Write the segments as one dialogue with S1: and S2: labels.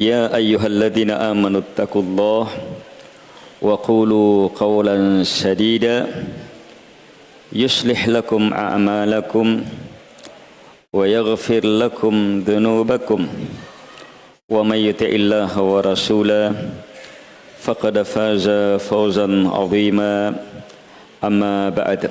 S1: يا أيها الذين آمنوا اتقوا الله وقولوا قولا سديدا يصلح لكم أعمالكم ويغفر لكم ذنوبكم ومن يطع الله ورسوله فقد فاز فوزا عظيما أما بعد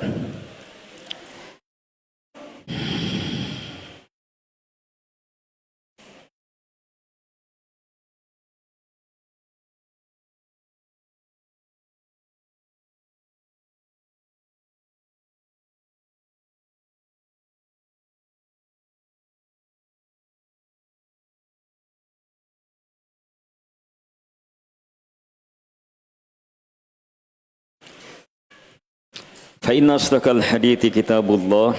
S1: فإن أصدق الحديث كتاب الله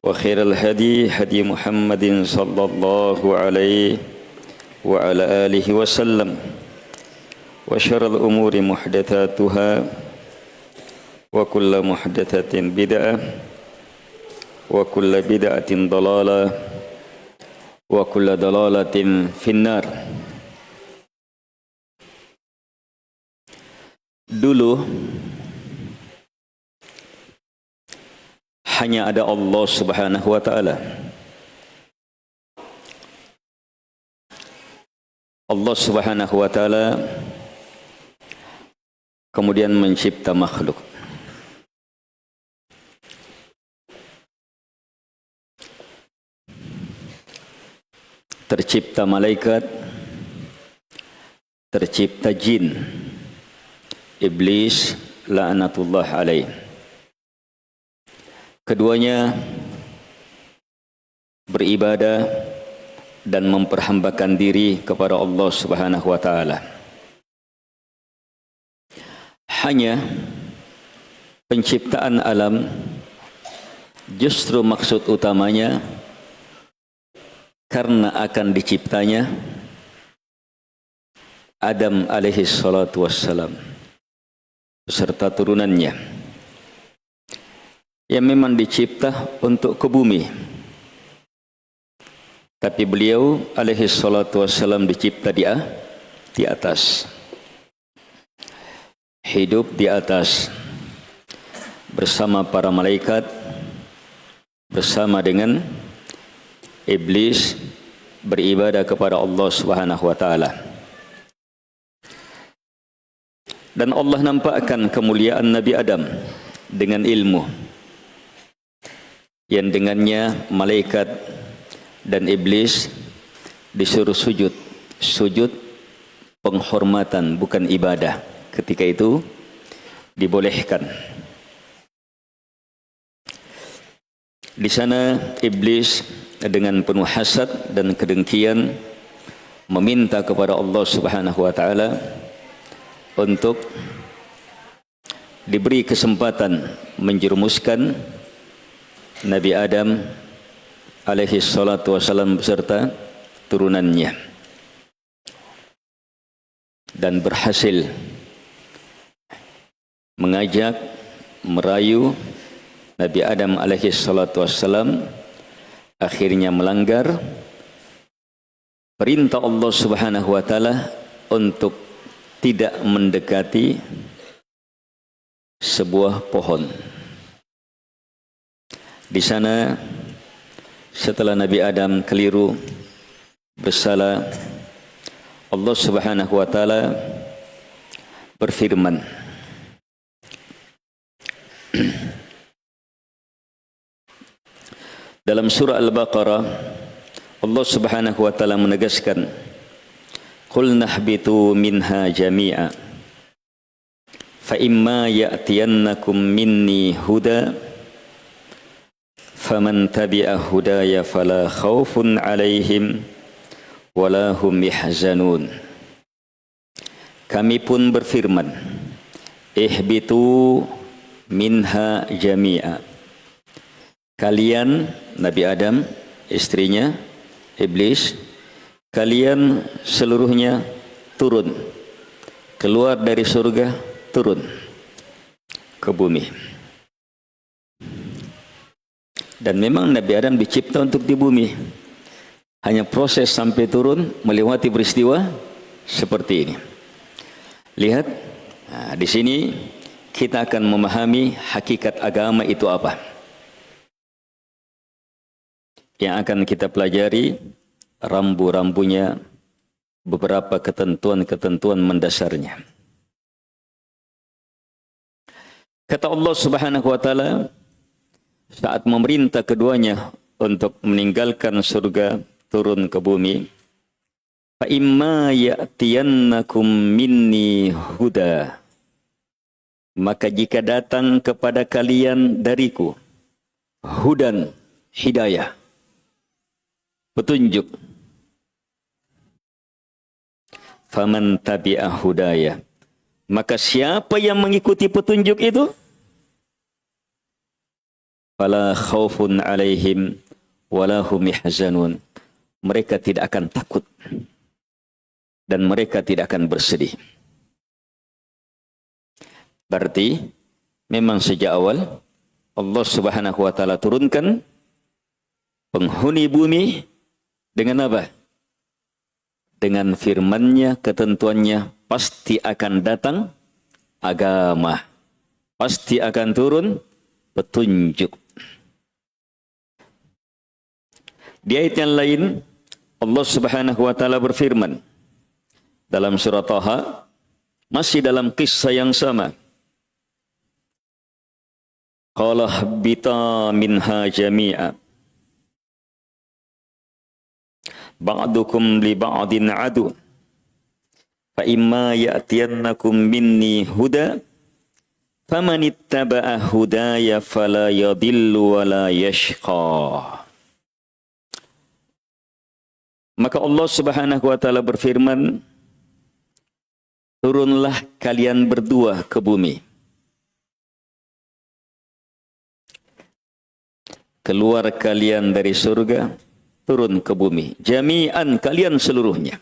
S1: وخير الهدي هدي محمد صلى الله عليه وعلى آله وسلم وشر الأمور محدثاتها وكل محدثة بدعة وكل بدعة ضلالة وكل ضلالة في النار. Dulu hanya ada Allah Subhanahu wa taala. Allah Subhanahu wa taala kemudian mencipta makhluk. Tercipta malaikat, tercipta jin, iblis laknatullah alaih. Keduanya beribadah dan memperhambakan diri kepada Allah Subhanahu wa taala. Hanya penciptaan alam justru maksud utamanya karena akan diciptanya Adam alaihi salatu wassalam beserta turunannya yang memang dicipta untuk ke bumi. Tapi beliau alaihi salatu wassalam dicipta di atas. Hidup di atas bersama para malaikat, bersama dengan iblis, beribadah kepada Allah Subhanahu wa taala. Dan Allah nampakkan kemuliaan Nabi Adam dengan ilmu yang dengannya malaikat dan iblis disuruh sujud. Sujud penghormatan, bukan ibadah. Ketika itu dibolehkan. Di sana iblis dengan penuh hasad dan kedengkian meminta kepada Allah Subhanahu wa taala untuk diberi kesempatan menjerumuskan Nabi Adam alaihi salatu wassalam beserta turunannya, dan berhasil mengajak, merayu Nabi Adam alaihi salatu wassalam, akhirnya melanggar perintah Allah Subhanahu wa taala untuk tidak mendekati sebuah pohon. Di sana setelah Nabi Adam keliru, bersalah, Allah Subhanahu wa taala berfirman, dalam surah Al-Baqarah Allah Subhanahu wa taala menegaskan, qul nahbitu minha jami'a fa imma ya'tiyannakum minni huda faman tabi'a hudaya fala khaufun 'alaihim wala hum yahzanun. Kami pun berfirman, ihbitu minha jami'a. Kalian, Nabi Adam, istrinya, iblis, kalian seluruhnya turun, keluar dari surga, turun ke bumi. Dan memang Nabi Adam dicipta untuk di bumi. Hanya proses sampai turun melewati peristiwa seperti ini. Lihat, di sini kita akan memahami hakikat agama itu apa. Yang akan kita pelajari rambu-rambunya, beberapa ketentuan-ketentuan mendasarnya. Kata Allah Subhanahu wa taala saat memerintah keduanya untuk meninggalkan surga turun ke bumi, fa imma ya'tiyannakum minni huda, maka jika datang kepada kalian dariku hudan, hidayah, petunjuk, faman tabi'a hudaya, maka siapa yang mengikuti petunjuk itu, fala khaufun alaihim wala hum yahzanun, mereka tidak akan takut dan mereka tidak akan bersedih. Berarti memang sejak awal Allah Subhanahu wa taala turunkan penghuni bumi dengan apa? Dengan firman-Nya, ketentuannya, pasti akan datang agama, pasti akan turun petunjuk. Di ayat yang lain Allah Subhanahu wa taala berfirman dalam surah Taha, masih dalam kisah yang sama. Qala habita minha jami'a ba'dukum li ba'din adu fa imma ya'tiyannakum minni huda famanittaba'a hudaya fala yadillu wa la yashqa. Maka Allah Subhanahu wa taala berfirman, turunlah kalian berdua ke bumi. Keluar kalian dari surga, turun ke bumi. Jami'an, kalian seluruhnya.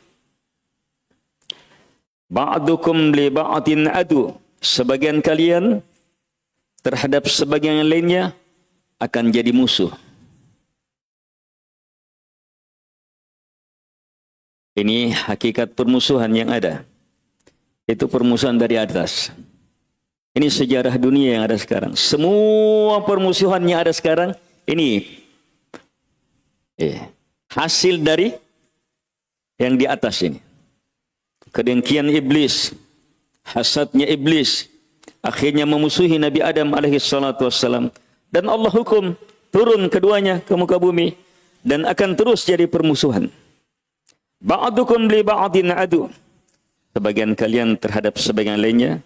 S1: Ba'dukum li ba'din adu. Sebagian kalian terhadap sebagian yang lainnya akan jadi musuh. Ini hakikat permusuhan yang ada. Itu permusuhan dari atas. Ini sejarah dunia yang ada sekarang. Semua permusuhan yang ada sekarang ini hasil dari yang di atas ini. Kedengkian iblis, hasadnya iblis, akhirnya memusuhi Nabi Adam alaihi salatu wassalam. Dan Allah hukum turun keduanya ke muka bumi dan akan terus jadi permusuhan. Ba'dukum li ba'din adu. Sebagian kalian terhadap sebagian lainnya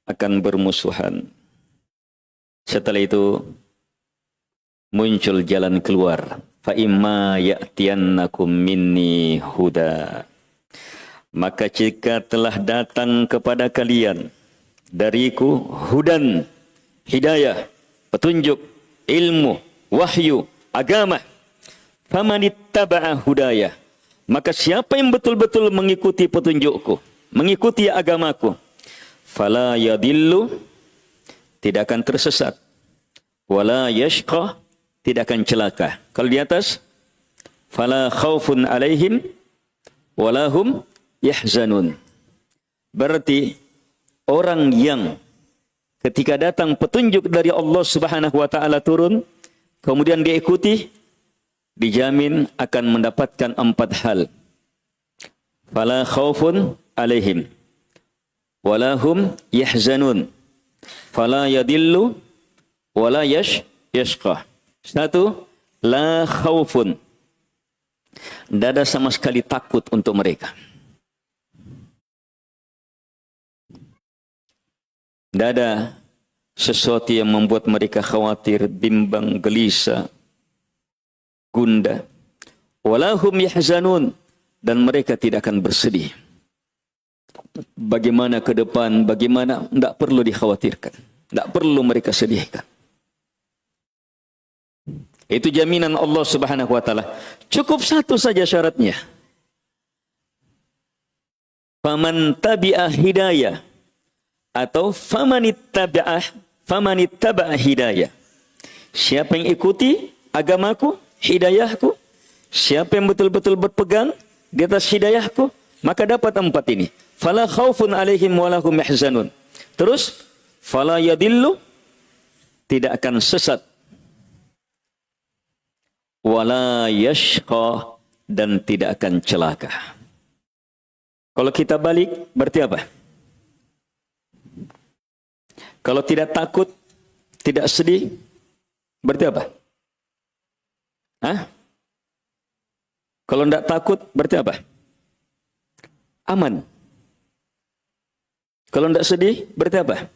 S1: akan bermusuhan. Setelah itu muncul jalan keluar. Fa imma ya'tiyannakum minni huda. Maka jika telah datang kepada kalian dariku hudan, hidayah, petunjuk, ilmu, wahyu, agama, famanittaba'a hudaya, maka siapa yang betul-betul mengikuti petunjukku, mengikuti agamaku, fala yadillu, tidak akan tersesat, wala yashqa, tidak akan celaka. Kalau di atas, fala khaufun alaihim wala hum yahzanun. Berarti orang yang ketika datang petunjuk dari Allah Subhanahu wa taala turun, kemudian dia ikuti, dijamin akan mendapatkan 4 hal. Fala khaufun alaihim wala hum yahzanun, fala yadillu wala yashqa. 1, la khaufun, tidak ada sama sekali takut untuk mereka. Tidak ada sesuatu yang membuat mereka khawatir, bimbang, gelisah, gundah. Walahum yahzanun, dan mereka tidak akan bersedih. Bagaimana ke depan, bagaimana, tidak perlu dikhawatirkan. Tidak perlu mereka sedihkan. Itu jaminan Allah Subhanahu wa taala. Cukup 1 saja syaratnya. Faman tabi'ah hidayah, atau famanittaba'a hidayah. Siapa yang ikuti agamaku, hidayahku, Siapa yang betul-betul berpegang di atas hidayahku, maka dapat 4 ini. Fala khaufun alaihim walahum yahzanun. Terus, fala yadillu, tidak akan sesat. Wala yashqa, dan tidak akan celaka. Kalau kita balik, berarti apa? Kalau tidak takut, tidak sedih, berarti apa? Hah? Kalau tidak takut, berarti apa? Aman. Kalau tidak sedih, berarti apa?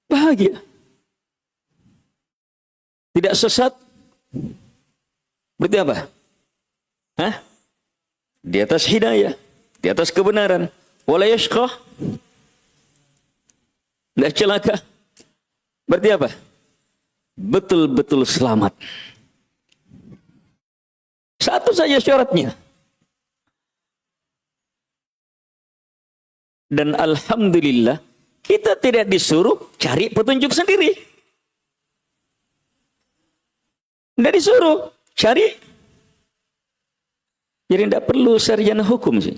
S1: Bahagia. Tidak sesat, berarti apa? Hah? Di atas hidayah, di atas kebenaran. Wala yashqa, tidak celaka. Berarti apa? Betul-betul selamat. Satu saja syaratnya. Dan alhamdulillah, kita tidak disuruh cari petunjuk sendiri. Tidak disuruh cari. Jadi tidak perlu sarjana hukum sih.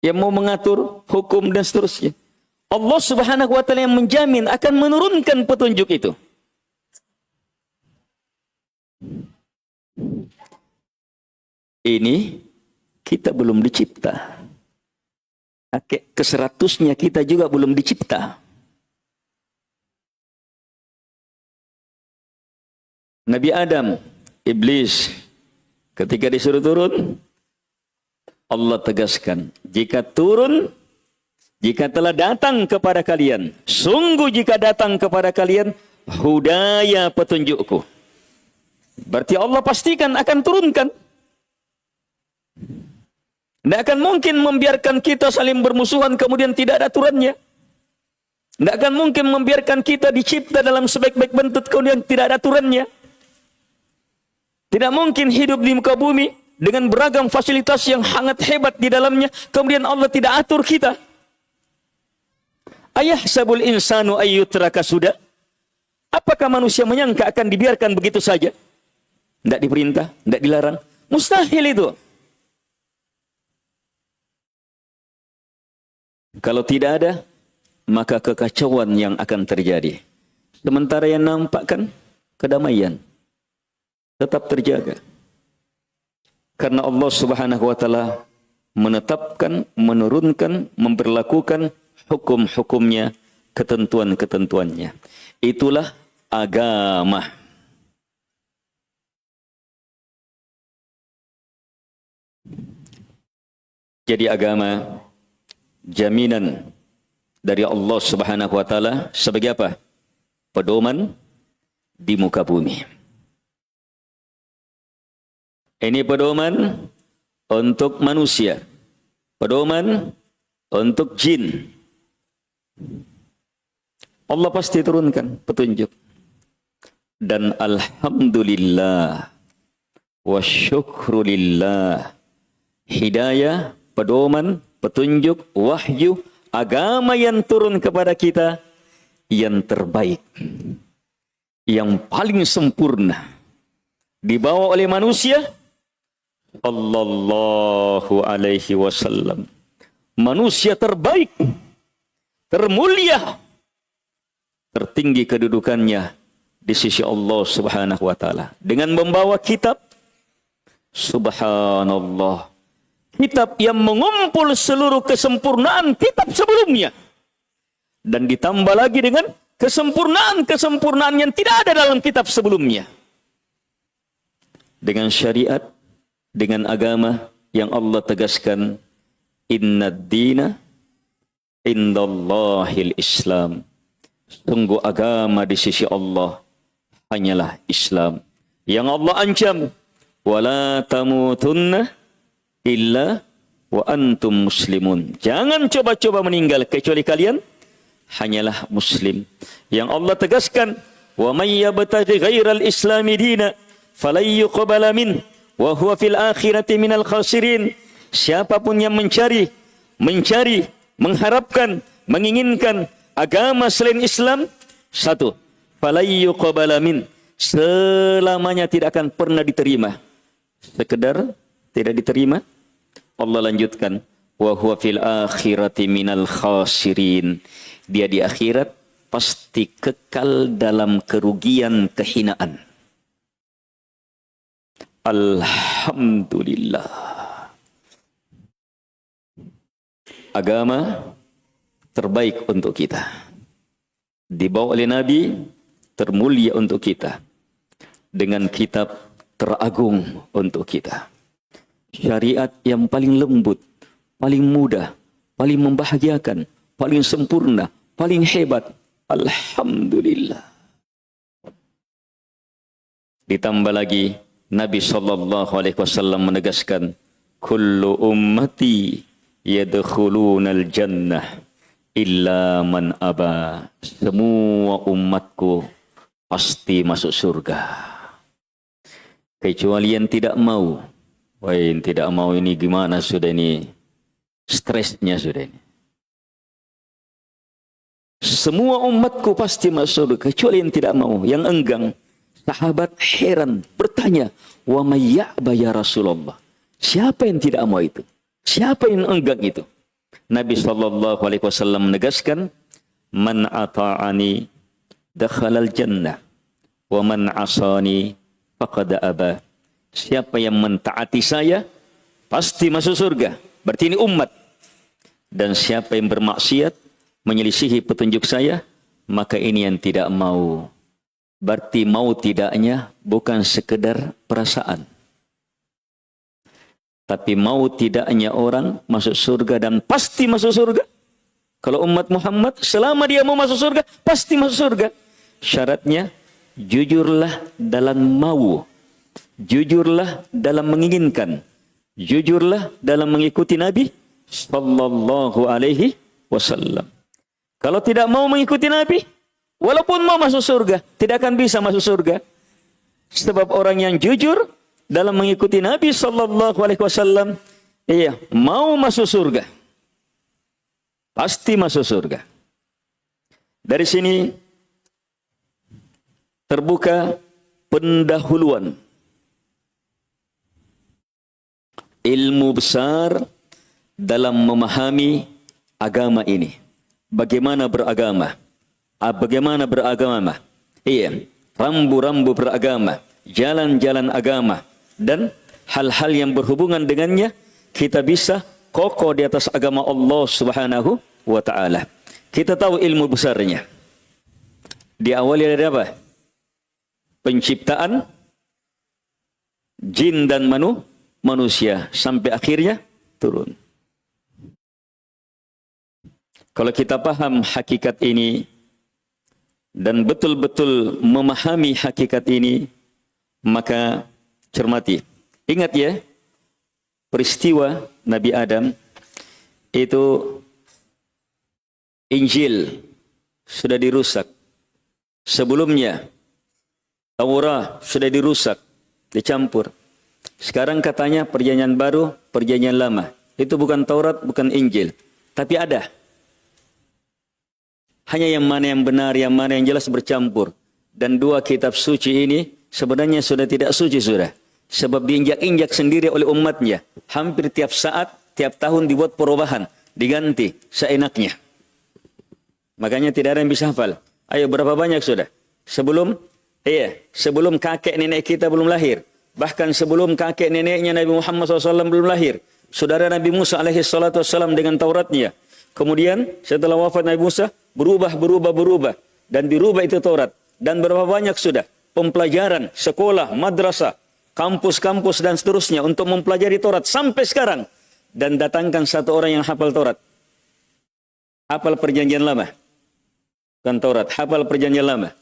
S1: Yang mau mengatur hukum dan seterusnya. Allah Subhanahu wa taala yang menjamin akan menurunkan petunjuk itu. Ini kita belum dicipta. Ke-100-nya kita juga belum dicipta. Nabi Adam, iblis, ketika disuruh turun, Allah tegaskan, jika turun, jika telah datang kepada kalian, sungguh jika datang kepada kalian, hudaya petunjukku. Berarti Allah pastikan akan turunkan. Tidak akan mungkin membiarkan kita saling bermusuhan kemudian tidak ada aturannya. Tidak akan mungkin membiarkan kita dicipta dalam sebaik-baik bentuk kemudian tidak ada aturannya. Tidak mungkin hidup di muka bumi dengan beragam fasilitas yang sangat hebat di dalamnya, kemudian Allah tidak atur kita. Ayahsabul insanu ayyutraka sudah? Apakah manusia menyangka akan dibiarkan begitu saja? Tidak diperintah, tidak dilarang. Mustahil itu. Kalau tidak ada, maka kekacauan yang akan terjadi. Sementara yang nampak kan kedamaian tetap terjaga. Karena Allah Subhanahu wa taala menetapkan, menurunkan, memperlakukan hukum-hukumnya, ketentuan-ketentuannya. Itulah agama. Jadi agama jaminan dari Allah Subhanahu wa taala sebagai apa? Pedoman di muka bumi. Ini pedoman untuk manusia. Pedoman untuk jin. Allah pasti turunkan petunjuk. Dan alhamdulillah wa syukrulillah. Hidayah, pedoman, petunjuk, wahyu, agama yang turun kepada kita yang terbaik. Yang paling sempurna. Dibawa oleh manusia Sallallahu alaihi wasallam. Manusia terbaik, termulia, tertinggi kedudukannya di sisi Allah Subhanahu wa taala. Dengan membawa kitab, subhanallah, kitab yang mengumpul seluruh kesempurnaan kitab sebelumnya. Dan ditambah lagi dengan kesempurnaan-kesempurnaan yang tidak ada dalam kitab sebelumnya. Dengan syariat, dengan agama yang Allah tegaskan, innad dina indallahil Islam. Sungguh agama di sisi Allah hanyalah Islam. Yang Allah ancam, wala tamutunna illa wa antum muslimun. Jangan coba-coba meninggal kecuali kalian hanyalah muslim. Yang Allah tegaskan, wa may yabtaghi ghairal islami dina falan yuqbala min wa huwa fil akhirati minal khasirin. Siapapun yang mencari, mengharapkan, menginginkan agama selain Islam, satu, falay yuqbala min, selamanya tidak akan pernah diterima. Sekedar tidak diterima. Allah lanjutkan, wa huwa fil akhirati minal khasirin. Dia di akhirat pasti kekal dalam kerugian, kehinaan. Alhamdulillah. Agama terbaik untuk kita, dibawa oleh Nabi, termulia untuk kita, dengan kitab teragung untuk kita. Syariat yang paling lembut, paling mudah, paling membahagiakan, paling sempurna, paling hebat. Alhamdulillah. Ditambah lagi, Nabi SAW menegaskan, kullu ummati yadkhulunal jannah illa man aba. Semua umatku pasti masuk surga, kecuali yang tidak mau. Wah, yang tidak mau ini gimana sudah ini? Stresnya sudah ini. Semua umatku pasti masuk surga, kecuali yang tidak mau, yang enggan. Sahabat heran, bertanya, wa may ya'ba ya Rasulullah? Siapa yang tidak mau itu? Siapa yang enggan itu? Nabi SAW menegaskan, man ata'ani dakhalal jannah, wa man asani faqad aba. Siapa yang mentaati saya, pasti masuk surga. Berarti ini umat. Dan siapa yang bermaksiat, menyelisihi petunjuk saya, maka ini yang tidak mau. Berarti mau tidaknya bukan sekedar perasaan, tapi mau tidaknya orang masuk surga dan pasti masuk surga. Kalau umat Muhammad, selama dia mau masuk surga, pasti masuk surga. Syaratnya, jujurlah dalam mau, jujurlah dalam menginginkan, jujurlah dalam mengikuti Nabi sallallahu alaihi wasallam. Kalau tidak mau mengikuti Nabi, walaupun mau masuk surga, tidak akan bisa masuk surga. Sebab orang yang jujur dalam mengikuti Nabi sallallahu alaihi wasallam, mau masuk surga, pasti masuk surga. Dari sini terbuka pendahuluan ilmu besar dalam memahami agama ini. Bagaimana beragama? Bagaimana beragama? Rambu-rambu beragama, jalan-jalan agama, dan hal-hal yang berhubungan dengannya, kita bisa kokoh di atas agama Allah Subhanahu wa ta'ala. Kita tahu ilmu besarnya. Diawali dari apa? Penciptaan jin dan manusia sampai akhirnya turun. Kalau kita paham hakikat ini dan betul-betul memahami hakikat ini, maka cermati. Ingat ya, peristiwa Nabi Adam itu Injil sudah dirusak. Sebelumnya Taurat sudah dirusak, dicampur. Sekarang katanya perjanjian baru, perjanjian lama. Itu bukan Taurat, bukan Injil, tapi ada. Hanya yang mana yang benar, yang mana yang jelas bercampur. Dan dua kitab suci ini sebenarnya sudah tidak suci sudah. Sebab diinjak-injak sendiri oleh umatnya. Hampir tiap saat, tiap tahun dibuat perubahan. Diganti seenaknya. Makanya tidak ada yang bisa hafal. Ayo, berapa banyak sudah? Sebelum kakek nenek kita belum lahir. Bahkan sebelum kakek neneknya Nabi Muhammad SAW belum lahir. Saudara Nabi Musa alaihissalam dengan Tauratnya. Kemudian setelah wafat Nabi Musa, berubah. Dan dirubah itu Taurat. Dan berapa banyak sudah pembelajaran, sekolah, madrasah, kampus-kampus dan seterusnya untuk mempelajari Taurat sampai sekarang. Dan datangkan satu orang yang hafal Taurat. Hafal perjanjian lama. Bukan Taurat, hafal perjanjian lama.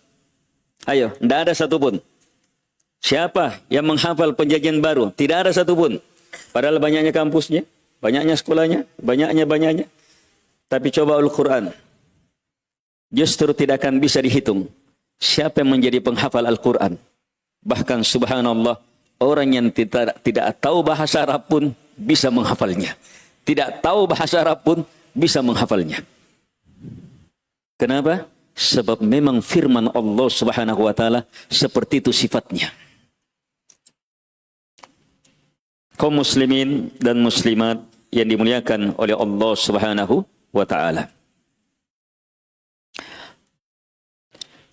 S1: Ayo, tidak ada satupun. Siapa yang menghafal perjanjian baru? Tidak ada satupun. Padahal banyaknya kampusnya, banyaknya sekolahnya, banyaknya. Tapi coba Al-Quran. Justru tidak akan bisa dihitung siapa yang menjadi penghafal Al-Quran. Bahkan subhanallah, orang yang tidak tahu bahasa Arab pun bisa menghafalnya. Tidak tahu bahasa Arab pun bisa menghafalnya. Kenapa? Sebab memang firman Allah Subhanahu wa taala seperti itu sifatnya. Kaum muslimin dan muslimat yang dimuliakan oleh Allah Subhanahu wa taala.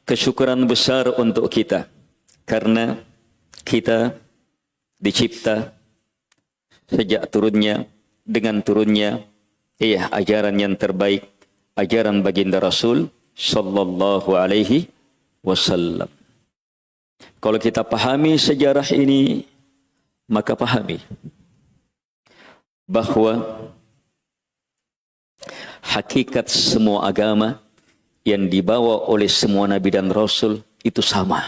S1: Kesyukuran besar untuk kita karena kita dicipta sejak turunnya dengan turunnya ajaran yang terbaik, ajaran baginda Rasul sallallahu alaihi wasallam. Kalau kita pahami sejarah ini, maka pahami bahwa hakikat semua agama yang dibawa oleh semua nabi dan rasul itu sama.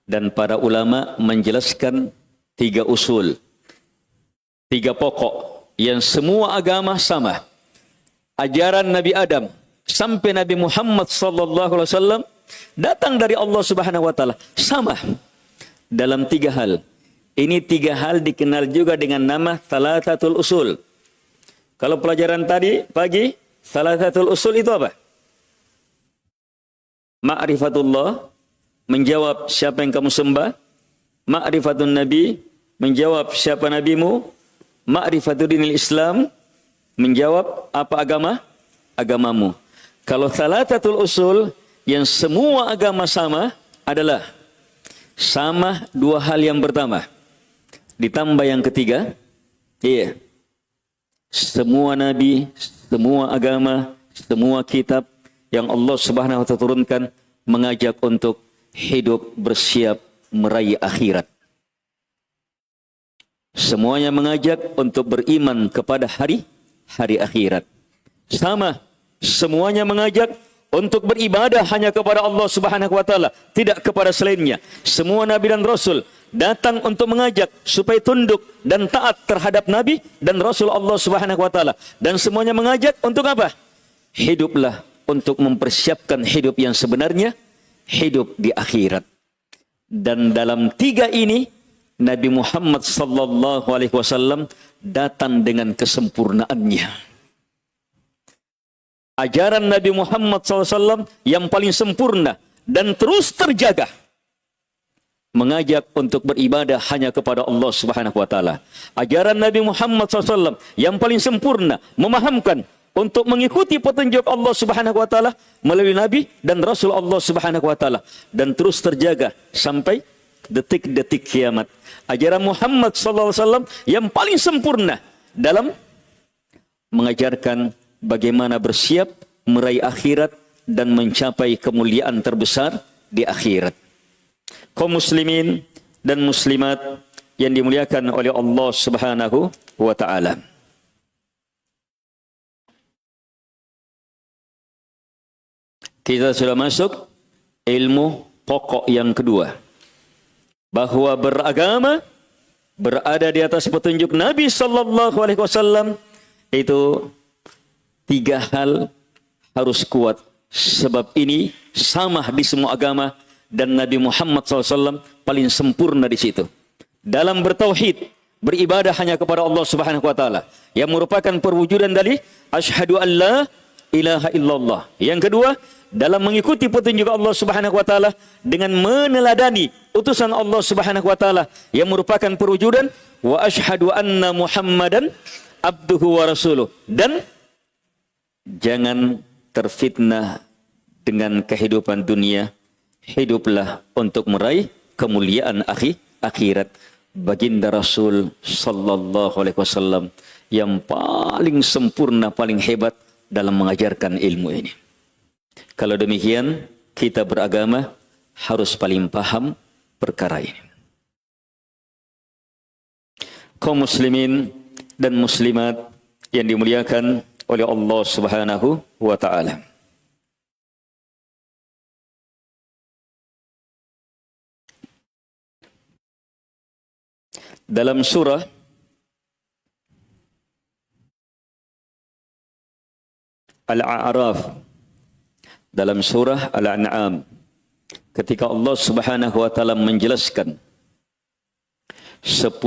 S1: Dan para ulama menjelaskan 3 usul, 3 pokok yang semua agama sama. Ajaran Nabi Adam sampai Nabi Muhammad sallallahu alaihi wasallam datang dari Allah Subhanahu wa taala sama dalam 3 hal. Ini 3 hal dikenal juga dengan nama Thalathatul Usul. Kalau pelajaran tadi pagi, Thalathatul Usul itu apa? Ma'rifatullah, menjawab siapa yang kamu sembah. Ma'rifatun Nabi, menjawab siapa nabimu. Ma'rifatul dinil Islam, menjawab apa agamamu. Kalau Thalathatul Usul yang semua agama sama adalah sama 2 hal yang pertama. Ditambah yang ketiga, semua nabi, semua agama, semua kitab yang Allah Subhanahu wa taala turunkan mengajak untuk hidup bersiap meraih akhirat. Semuanya mengajak untuk beriman kepada hari akhirat. Sama, semuanya mengajak untuk beribadah hanya kepada Allah Subhanahu wa taala, tidak kepada selainnya. Semua nabi dan rasul datang untuk mengajak supaya tunduk dan taat terhadap nabi dan rasul Allah Subhanahu wa taala. Dan semuanya mengajak untuk apa? Hiduplah untuk mempersiapkan hidup yang sebenarnya, hidup di akhirat. Dan dalam 3 ini Nabi Muhammad sallallahu alaihi wasallam datang dengan kesempurnaannya. Ajaran Nabi Muhammad SAW yang paling sempurna dan terus terjaga, mengajak untuk beribadah hanya kepada Allah Subhanahu wa taala. Ajaran Nabi Muhammad SAW yang paling sempurna memahamkan untuk mengikuti petunjuk Allah Subhanahu wa taala melalui nabi dan rasul Allah Subhanahu wa taala, dan terus terjaga sampai detik-detik kiamat. Ajaran Muhammad SAW yang paling sempurna dalam mengajarkan bagaimana bersiap meraih akhirat dan mencapai kemuliaan terbesar di akhirat. Kaum muslimin dan muslimat yang dimuliakan oleh Allah Subhanahu wa taala. Kita sudah masuk ilmu pokok yang kedua, bahwa beragama berada di atas petunjuk Nabi sallallahu alaihi wasallam itu 3 hal harus kuat. Sebab ini sama di semua agama dan Nabi Muhammad SAW paling sempurna di situ. Dalam bertauhid, beribadah hanya kepada Allah Subhanahu wa taala, yang merupakan perwujudan dari asyhadu an la ilaha illallah. Yang kedua, dalam mengikuti petunjuk Allah Subhanahu wa taala dengan meneladani utusan Allah Subhanahu wa taala yang merupakan perwujudan wa asyhadu anna Muhammadan abduhu wa rasuluh. Dan jangan terfitnah dengan kehidupan dunia. Hiduplah untuk meraih kemuliaan akhirat. Baginda Rasul sallallahu alaihi wasallam yang paling sempurna, paling hebat dalam mengajarkan ilmu ini. Kalau demikian, kita beragama harus paling paham perkara ini. Kaum muslimin dan muslimat yang dimuliakan oleh Allah Subhanahu wa taala. Dalam surah Al-A'raf, dalam surah Al-An'am, ketika Allah Subhanahu wa taala menjelaskan 10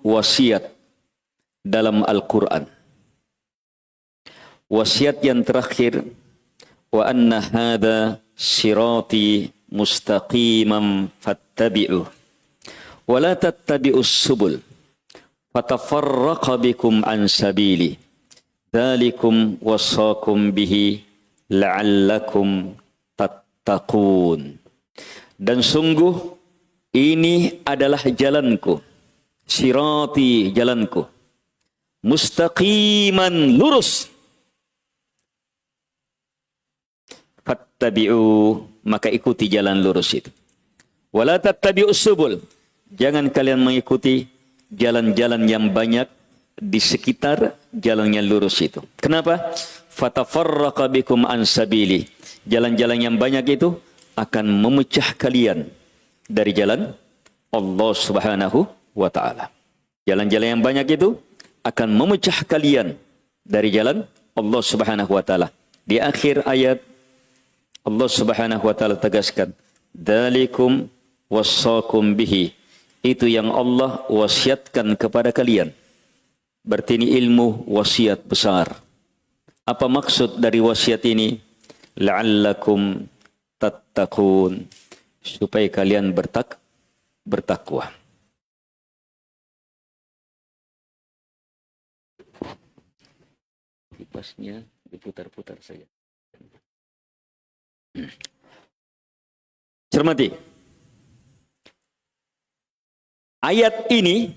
S1: wasiat dalam Al-Quran. wasiat yang terakhir, wa anna hadha sirati mustaqiman fattabi'u wa la tattabi'us subul fatafarraqa bikum an sabili dzalikum wasaqum bihi la'allakum tattaqun. Dan sungguh ini adalah jalanku, sirati jalanku, mustaqiman lurus, fattabi'u maka ikuti jalan lurus itu. Wala tattabi'us subul, jangan kalian mengikuti jalan-jalan yang banyak di sekitar jalan yang lurus itu. Kenapa? Fatafarraqa bikum an sabili. Jalan-jalan yang banyak itu akan memecah kalian dari jalan Allah Subhanahu wa taala. Jalan-jalan yang banyak itu akan memecah kalian dari jalan Allah Subhanahu wa taala. Di akhir ayat Allah Subhanahu wa taala tegaskan, "Dzalikum wassaqum bihi." Itu yang Allah wasiatkan kepada kalian. Berarti ini ilmu wasiat besar. Apa maksud dari wasiat ini? La'allakum tattaqun, supaya kalian bertakwa. Kipasnya diputar-putar saja. Cermati. Ayat ini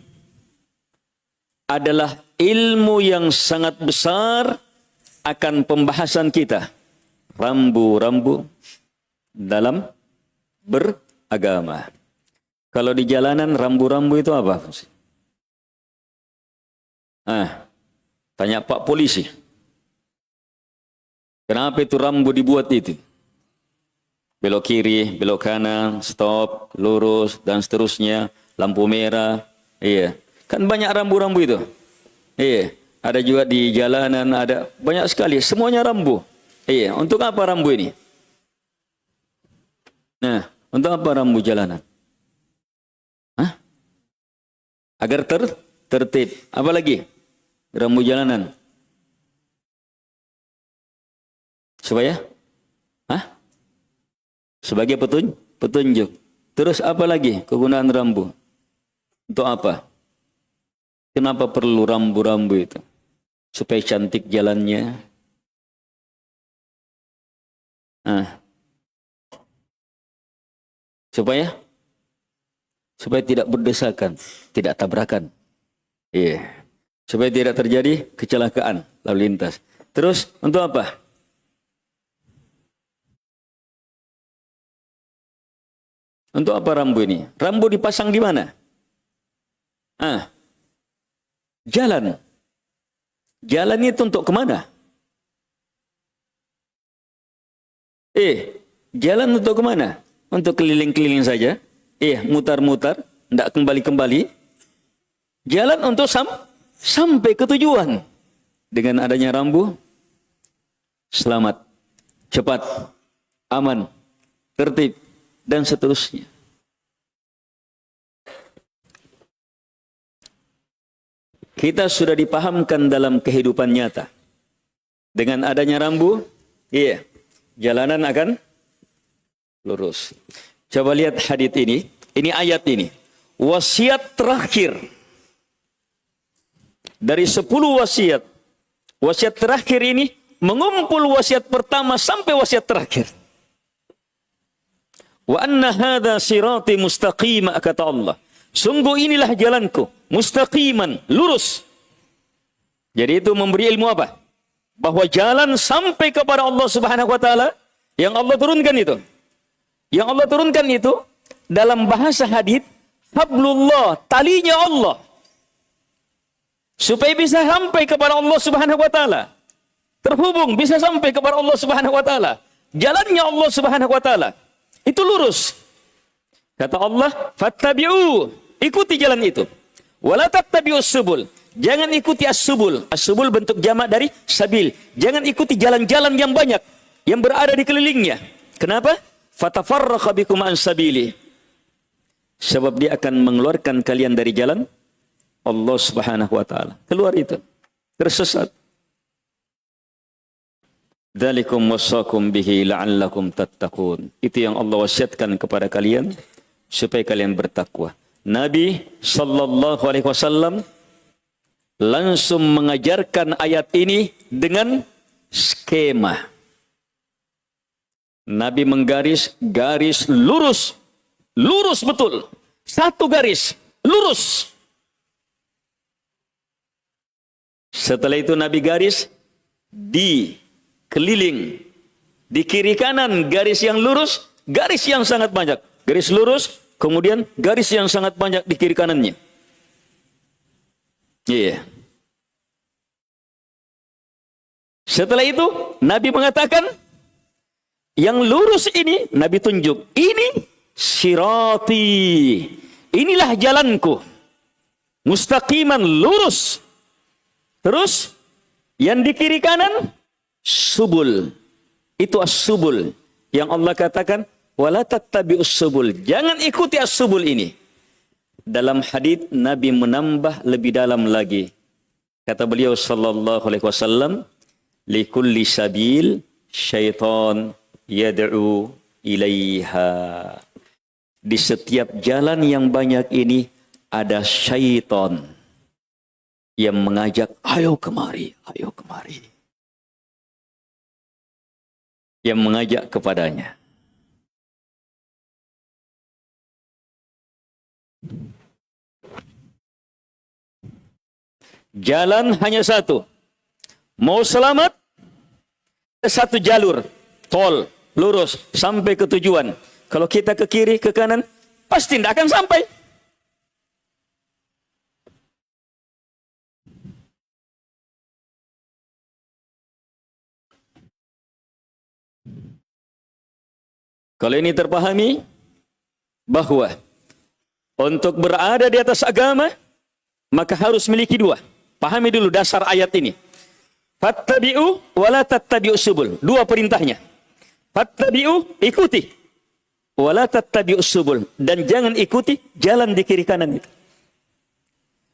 S1: adalah ilmu yang sangat besar akan pembahasan kita. Rambu-rambu dalam beragama. Kalau di jalanan rambu-rambu itu apa? Tanya Pak Polisi. Kenapa itu rambu dibuat itu? Belok kiri, belok kanan, stop, lurus, dan seterusnya. Lampu merah, iya. Kan banyak rambu-rambu itu. Iya. Ada juga di jalanan, ada banyak sekali. Semuanya rambu. Iya. Untuk apa rambu ini? Nah, untuk apa rambu jalanan? Hah? Agar tertib. Apa lagi? Rambu jalanan. Supaya? Hah? Sebagai petunjuk. Terus apa lagi kegunaan rambu? Untuk apa? Kenapa perlu rambu-rambu itu? Supaya cantik jalannya. Supaya tidak berdesakan, tidak tabrakan. Iya. Supaya tidak terjadi kecelakaan lalu lintas. Terus untuk apa? Untuk apa rambu ini? Rambu dipasang di mana? Jalan. Jalan itu untuk kemana? Jalan untuk kemana? Untuk keliling-keliling saja? Mutar-mutar, tidak kembali-kembali. Jalan untuk sampai ke tujuan. Dengan adanya rambu, selamat, cepat, aman, tertib, dan seterusnya. Kita sudah dipahamkan dalam kehidupan nyata. Dengan adanya rambu, jalanan akan lurus. Coba lihat hadits ini. Ini ayat ini. Wasiat terakhir. Dari 10 wasiat. Wasiat terakhir ini mengumpul wasiat pertama sampai wasiat terakhir. Wa anna hadha sirati mustaqima, kata Allah. Sungguh inilah jalanku, mustaqiman, lurus. Jadi itu memberi ilmu apa? Bahwa jalan sampai kepada Allah Subhanahu wa taala yang Allah turunkan itu. Yang Allah turunkan itu dalam bahasa hadits hablullah, talinya Allah. Supaya bisa sampai kepada Allah Subhanahu wa taala. Terhubung bisa sampai kepada Allah Subhanahu wa taala. Jalannya Allah Subhanahu wa taala itu lurus. Kata Allah, fattabi'u, ikuti jalan itu. Wala tattabi'us subul, jangan ikuti as-subul. As-subul bentuk jamak dari sabil. Jangan ikuti jalan-jalan yang banyak yang berada di kelilingnya. Kenapa? Fatafarraqa bikum an sabili. Sebab dia akan mengeluarkan kalian dari jalan Allah Subhanahu wa taala. Keluar itu, tersesat. Dzalikum wassakum bihi la'allakum tattaqun. Itu yang Allah wasiatkan kepada kalian supaya kalian bertakwa. Nabi sallallahu alaihi wasallam langsung mengajarkan ayat ini dengan skema. Nabi menggaris garis lurus. Lurus betul. Satu garis, lurus. Setelah itu Nabi garis di keliling, di kiri kanan garis yang lurus, garis yang sangat banyak. Garis lurus, kemudian garis yang sangat banyak di kiri kanannya. Iya. Setelah itu, Nabi mengatakan, yang lurus ini, Nabi tunjuk, ini sirati. Inilah jalanku. Mustaqiman, lurus. Terus, yang di kiri kanan, subul. Itu as-subul. Yang Allah katakan, wala tattabi'us subul. Jangan ikuti as-subul ini. Dalam hadis Nabi menambah lebih dalam lagi. Kata beliau sallallahu alaihi wasallam, likulli sabil syaitan yad'u ilaiha. Di setiap jalan yang banyak ini ada syaitan yang mengajak, ayo kemari, ayo kemari. Yang mengajak kepadanya. Jalan hanya satu. Mau selamat, satu jalur, tol, lurus, sampai ke tujuan. Kalau kita ke kiri, ke kanan, pasti tidak akan sampai. Kalau ini terpahami, bahwa untuk berada di atas agama, maka harus memiliki dua. Pahami dulu dasar ayat ini. Fattabi'u wala tattabi'u subul. Dua perintahnya. Fattabi'u, ikuti. Wala tattabi'u subul. Dan jangan ikuti jalan di kiri kanan itu.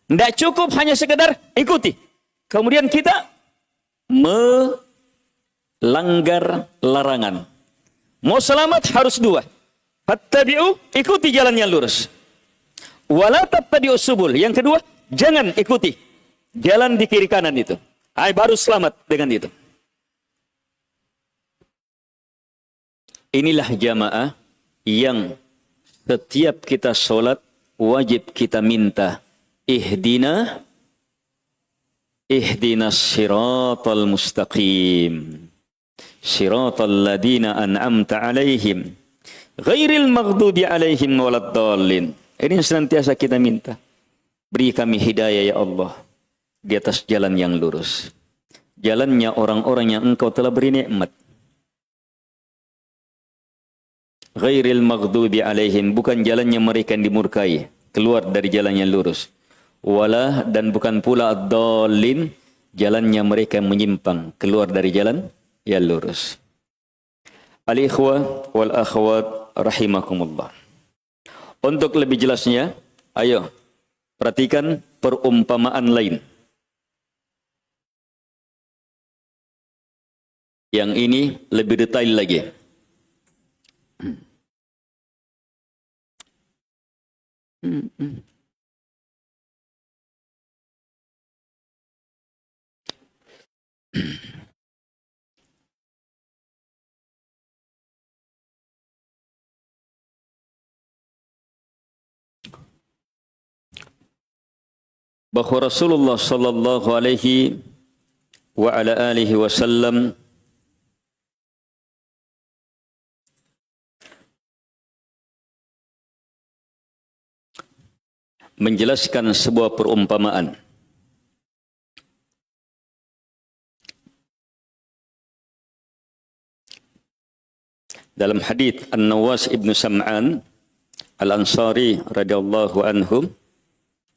S1: Tidak cukup hanya sekedar ikuti. Kemudian kita melanggar larangan. Mau selamat harus dua. Fattabi'u, ikuti jalan yang lurus. Wala tattabi'u subul. Yang kedua, jangan ikuti jalan di kiri kanan itu. Baru selamat dengan itu. Inilah jamaah yang setiap kita sholat wajib kita minta ihdinas siratal mustaqim. Siratal ladina an'amta alaihim ghairil maghdubi alaihim waladdallin. Ini yang senantiasa kita minta. Beri kami hidayah ya Allah di atas jalan yang lurus. Jalannya orang-orang yang Engkau telah beri nikmat. Ghairil maghdubi alaihim, bukan jalannya mereka yang dimurkai, keluar dari jalan yang lurus. Wala, dan bukan pula ad-dallin, jalannya mereka yang menyimpang, keluar dari jalan yang lurus. Al-ikhwah wal akhwat rahimakumullah. Untuk lebih jelasnya, ayo perhatikan perumpamaan lain. Yang ini lebih detail lagi. Bahwa Rasulullah sallallahu alaihi wa ala alihi wasallam menjelaskan sebuah perumpamaan. Dalam hadis An-Nawas ibn Sam'an Al-Ansari radhiyallahu anhu,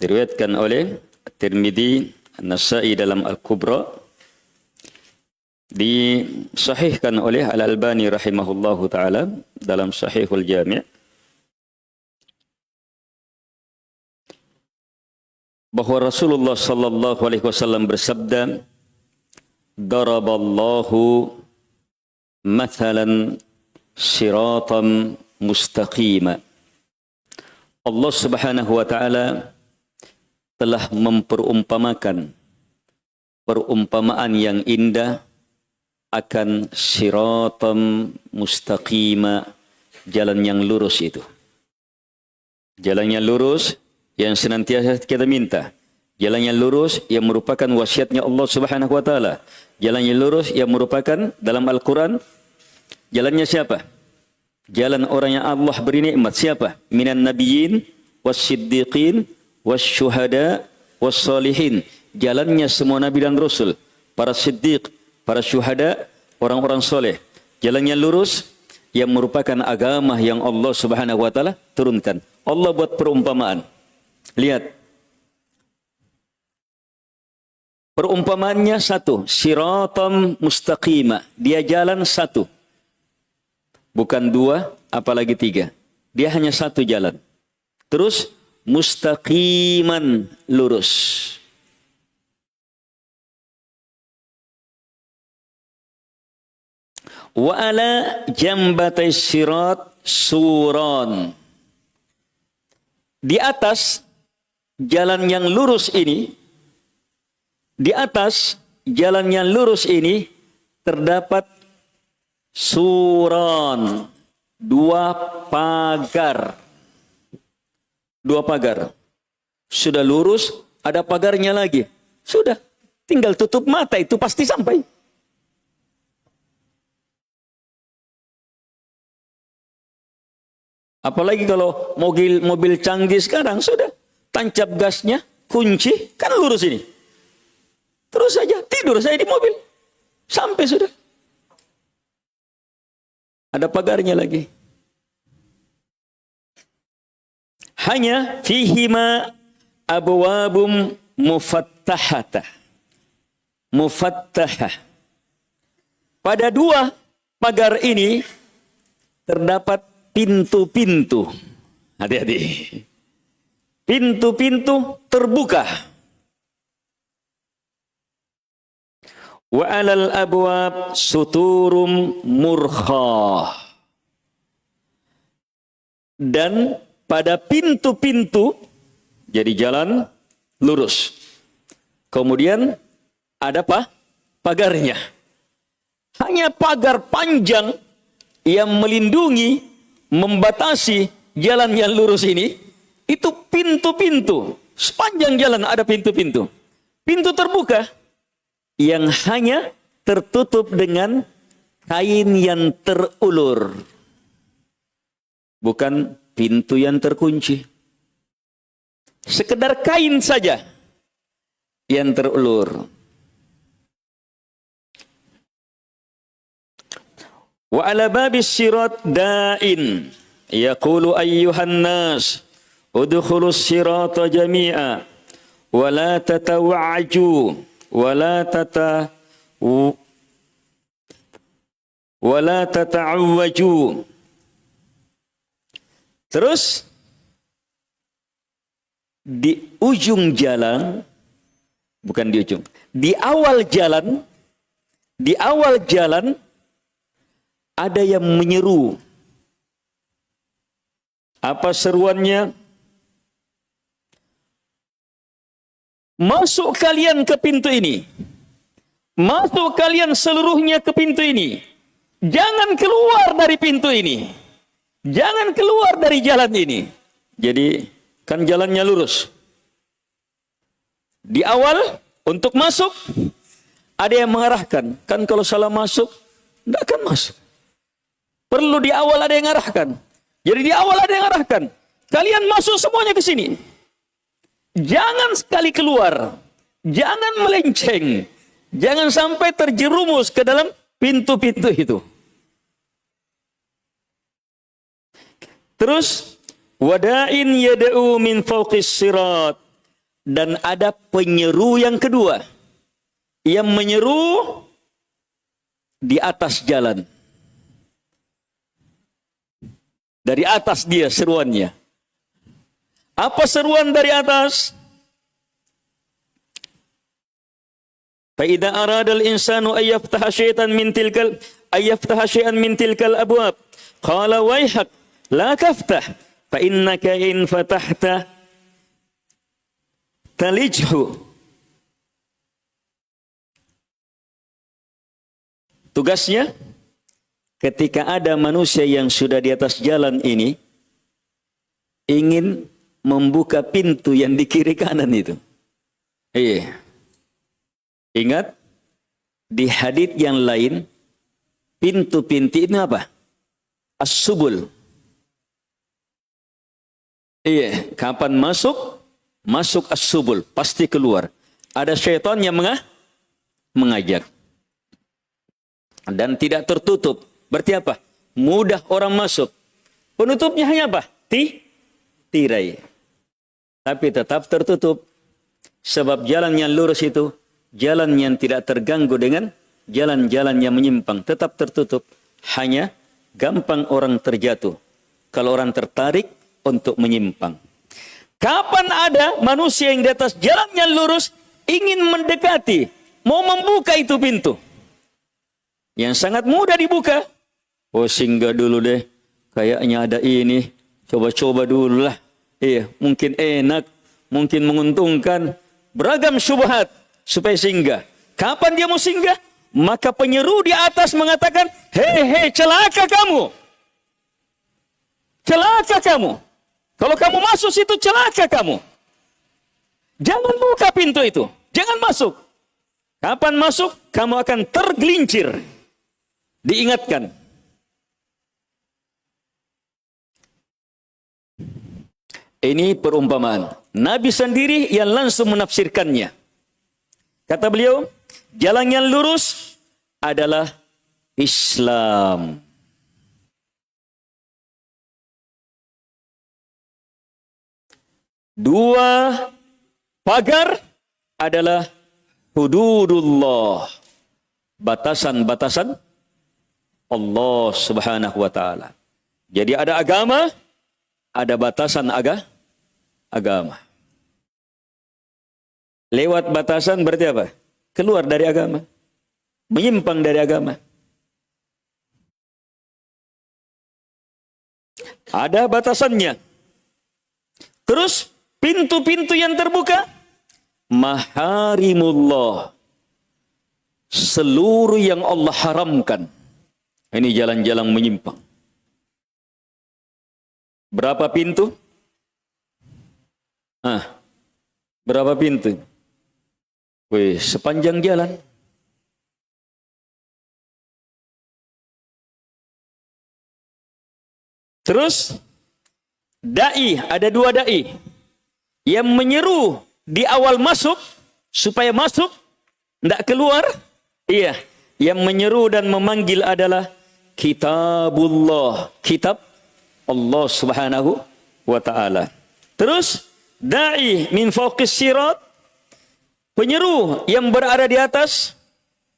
S1: diriwayatkan oleh Tirmidzi, An-Nasa'i dalam Al-Kubra, disahihkan oleh Al-Albani rahimahullahu taala dalam Sahihul Jami', bahwa Rasulullah sallallahu alaihi wasallam bersabda, "Daraballahu mathalan siratan mustaqima. Allah Subhanahu wa taala telah memperumpamakan perumpamaan yang indah akan siratan mustaqima, jalan yang lurus itu. Jalan yang lurus yang senantiasa kita minta. Jalan yang lurus yang merupakan wasiatnya Allah Subhanahu wa taala. Jalan yang lurus yang merupakan dalam Al-Quran. Jalannya siapa? Jalan orang yang Allah beri nikmat. Siapa? Minan nabiyyin was-siddiqin was-syuhada was-salihin. Jalannya semua nabi dan rasul, para siddiq, para syuhada, orang-orang soleh. Jalan yang lurus yang merupakan agama yang Allah Subhanahu wa taala turunkan. Allah buat perumpamaan. Lihat. Perumpamaannya satu, siratan mustaqima. Dia jalan satu. Bukan dua, apalagi tiga. Dia hanya satu jalan. Terus mustaqiman, lurus. Wa ala jambatai sirat suran. Di atas jalan yang lurus ini, di atas jalan yang lurus ini terdapat suran, dua pagar. Dua pagar. Sudah lurus, ada pagarnya lagi. Sudah, tinggal tutup mata, itu pasti sampai. Apalagi kalau mobil canggih sekarang, sudah. Tancap gasnya, kunci, kan lurus ini. Terus saja, tidur saya di mobil. Sampai sudah. Ada pagarnya lagi. Hanya fihima abwabum mufattahata. Mufattahah. Pada dua pagar ini terdapat pintu-pintu. Hati-hati. Pintu-pintu terbuka. Wa alal abwab suturum murkhah. Dan pada pintu-pintu, jadi jalan lurus. Kemudian ada apa? Pagarnya. Hanya pagar panjang yang melindungi, membatasi jalan yang lurus ini. Itu pintu-pintu. Sepanjang jalan ada pintu-pintu. Pintu terbuka yang hanya tertutup dengan kain yang terulur. Bukan pintu yang terkunci. Sekedar kain saja yang terulur. Wa ala babis sirat da'in yaqulu ayyuhan nas udkhulus sirata jami'a wa la tatawa'aju wala tata'awwaju. Terus di ujung jalan, bukan di ujung, di awal jalan ada yang menyeru. Apa seruannya? Masuk kalian ke pintu ini. Masuk kalian seluruhnya ke pintu ini. Jangan keluar dari pintu ini. Jangan keluar dari jalan ini. Jadi kan jalannya lurus. Di awal untuk masuk ada yang mengarahkan. Kan kalau salah masuk tidak akan masuk. Perlu di awal ada yang mengarahkan. Jadi di awal ada yang mengarahkan. Kalian masuk semuanya ke sini. Jangan sekali keluar. Jangan melenceng. Jangan sampai terjerumus ke dalam pintu-pintu itu. Terus wada'in yada'u min fawqis sirat. Dan ada penyeru yang kedua. Yang menyeru di atas jalan. Dari atas dia seruannya. Apa seruan dari atas? Fa idza arada al-insanu ay yaftaha syaitan min tilkal ayyaftaha syai'an min tilkal abwab. Qala waihak la taftah fa innaka in fatahta talijhu. Tugasnya ketika ada manusia yang sudah di atas jalan ini ingin membuka pintu yang di kiri kanan itu. Iya. Ingat di hadits yang lain pintu-pintu ini apa? As-subul. Iya, kapan masuk? Masuk as-subul, pasti keluar. Ada syaitan yang mengajak. Dan tidak tertutup. Berarti apa? Mudah orang masuk. Penutupnya hanya apa? Tirai. Tapi tetap tertutup. Sebab jalan yang lurus itu, jalan yang tidak terganggu dengan jalan-jalan yang menyimpang. Tetap tertutup. Hanya gampang orang terjatuh. Kalau orang tertarik untuk menyimpang. Kapan ada manusia yang di atas jalan yang lurus ingin mendekati, mau membuka itu pintu? Yang sangat mudah dibuka. Oh, singgah dulu deh. Kayaknya ada ini. Coba-coba dulu lah. Iya, mungkin enak. Mungkin menguntungkan. Beragam syubhat supaya singgah. Kapan dia mau singgah? Maka penyeru di atas mengatakan, hei, celaka kamu. Celaka kamu. Kalau kamu masuk situ, celaka kamu. Jangan buka pintu itu. Jangan masuk. Kapan masuk, kamu akan tergelincir. Diingatkan. Ini perumpamaan. Nabi sendiri yang langsung menafsirkannya. Kata beliau, jalan yang lurus adalah Islam. Dua pagar adalah hududullah. Batasan-batasan Allah Subhanahu wa taala. Jadi ada agama, ada batasan agama. Lewat batasan berarti apa? Keluar dari agama. Menyimpang dari agama. Ada batasannya. Terus pintu-pintu yang terbuka, maharimullah. Seluruh yang Allah haramkan. Ini jalan-jalan menyimpang. Berapa pintu? Berapa pintu? Wih, sepanjang jalan. Terus, dai, ada dua dai. Yang menyeru di awal masuk, supaya masuk, tidak keluar. Iya, yang menyeru dan memanggil adalah kitabullah, kitab Allah Subhanahu wa taala. Terus dai min fawqis sirat, penyeru yang berada di atas,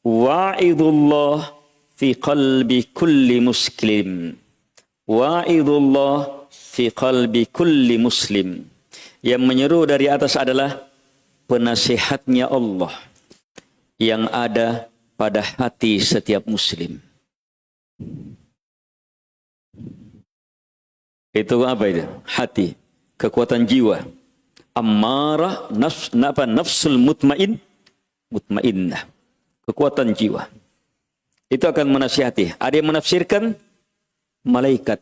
S1: wa'idullah fi qalbi kulli muslim. Wa'idullah fi qalbi kulli muslim. Yang menyeru dari atas adalah penasihatnya Allah yang ada pada hati setiap muslim. Itu apa itu? Hati, kekuatan jiwa. Ammarah, nafsul mutmainnah. Kekuatan jiwa. Itu akan menasihati. Ada yang menafsirkan malaikat.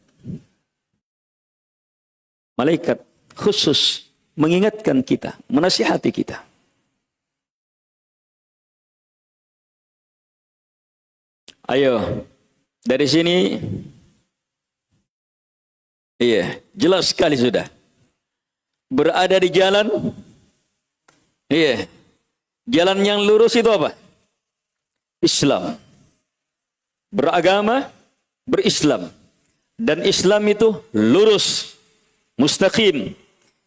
S1: Malaikat khusus mengingatkan kita, menasihati kita. Ayo, dari sini iya, jelas sekali sudah. Berada di jalan, iya. Jalan yang lurus itu apa? Islam. Beragama, berislam. Dan Islam itu lurus, mustaqim.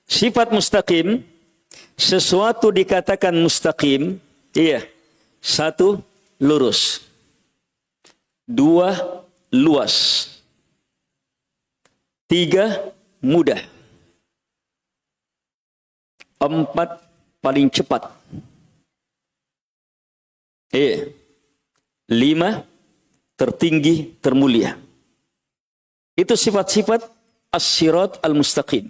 S1: Sifat mustaqim, sesuatu dikatakan mustaqim, iya. Satu, lurus. Dua, luas. Tiga, mudah. Empat, paling cepat. Lima, tertinggi, termulia. Itu sifat-sifat as-sirat al-mustaqim.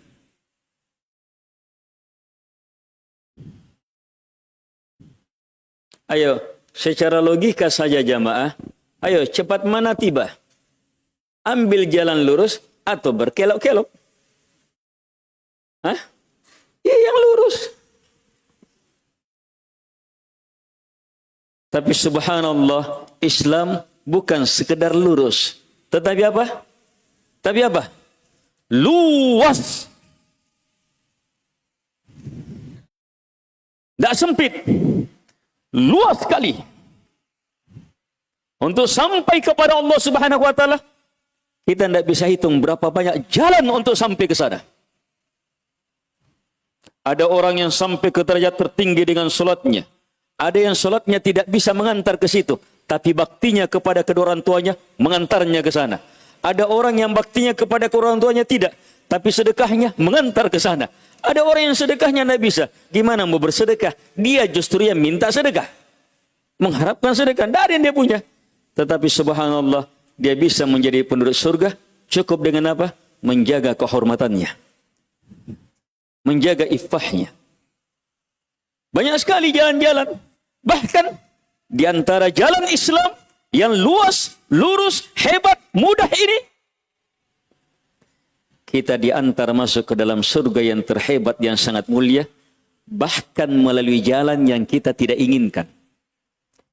S1: Ayo, secara logika saja jamaah. Ayo, cepat mana tiba? Ambil jalan lurus atau berkelok-kelok? Hah? Ya, yang lurus. Tapi subhanallah, Islam bukan sekedar lurus. Tetapi apa? Tapi apa? Luas. Tidak sempit. Luas sekali. Untuk sampai kepada Allah Subhanahu wa taala, kita tidak bisa hitung berapa banyak jalan untuk sampai ke sana. Ada orang yang sampai ke derajat tertinggi dengan salatnya. Ada yang salatnya tidak bisa mengantar ke situ, tapi baktinya kepada kedua orang tuanya mengantarnya ke sana. Ada orang yang baktinya kepada kedua orang tuanya tidak, tapi sedekahnya mengantar ke sana. Ada orang yang sedekahnya tidak bisa. Gimana mau bersedekah? Dia justru yang minta sedekah. Mengharapkan sedekah. Tidak ada yang dia punya. Tetapi subhanallah, dia bisa menjadi penduduk surga cukup dengan apa? Menjaga kehormatannya. Menjaga iffahnya. Banyak sekali jalan-jalan. Bahkan di antara jalan Islam yang luas, lurus, hebat, mudah ini, kita diantar masuk ke dalam surga yang terhebat, yang sangat mulia, bahkan melalui jalan yang kita tidak inginkan.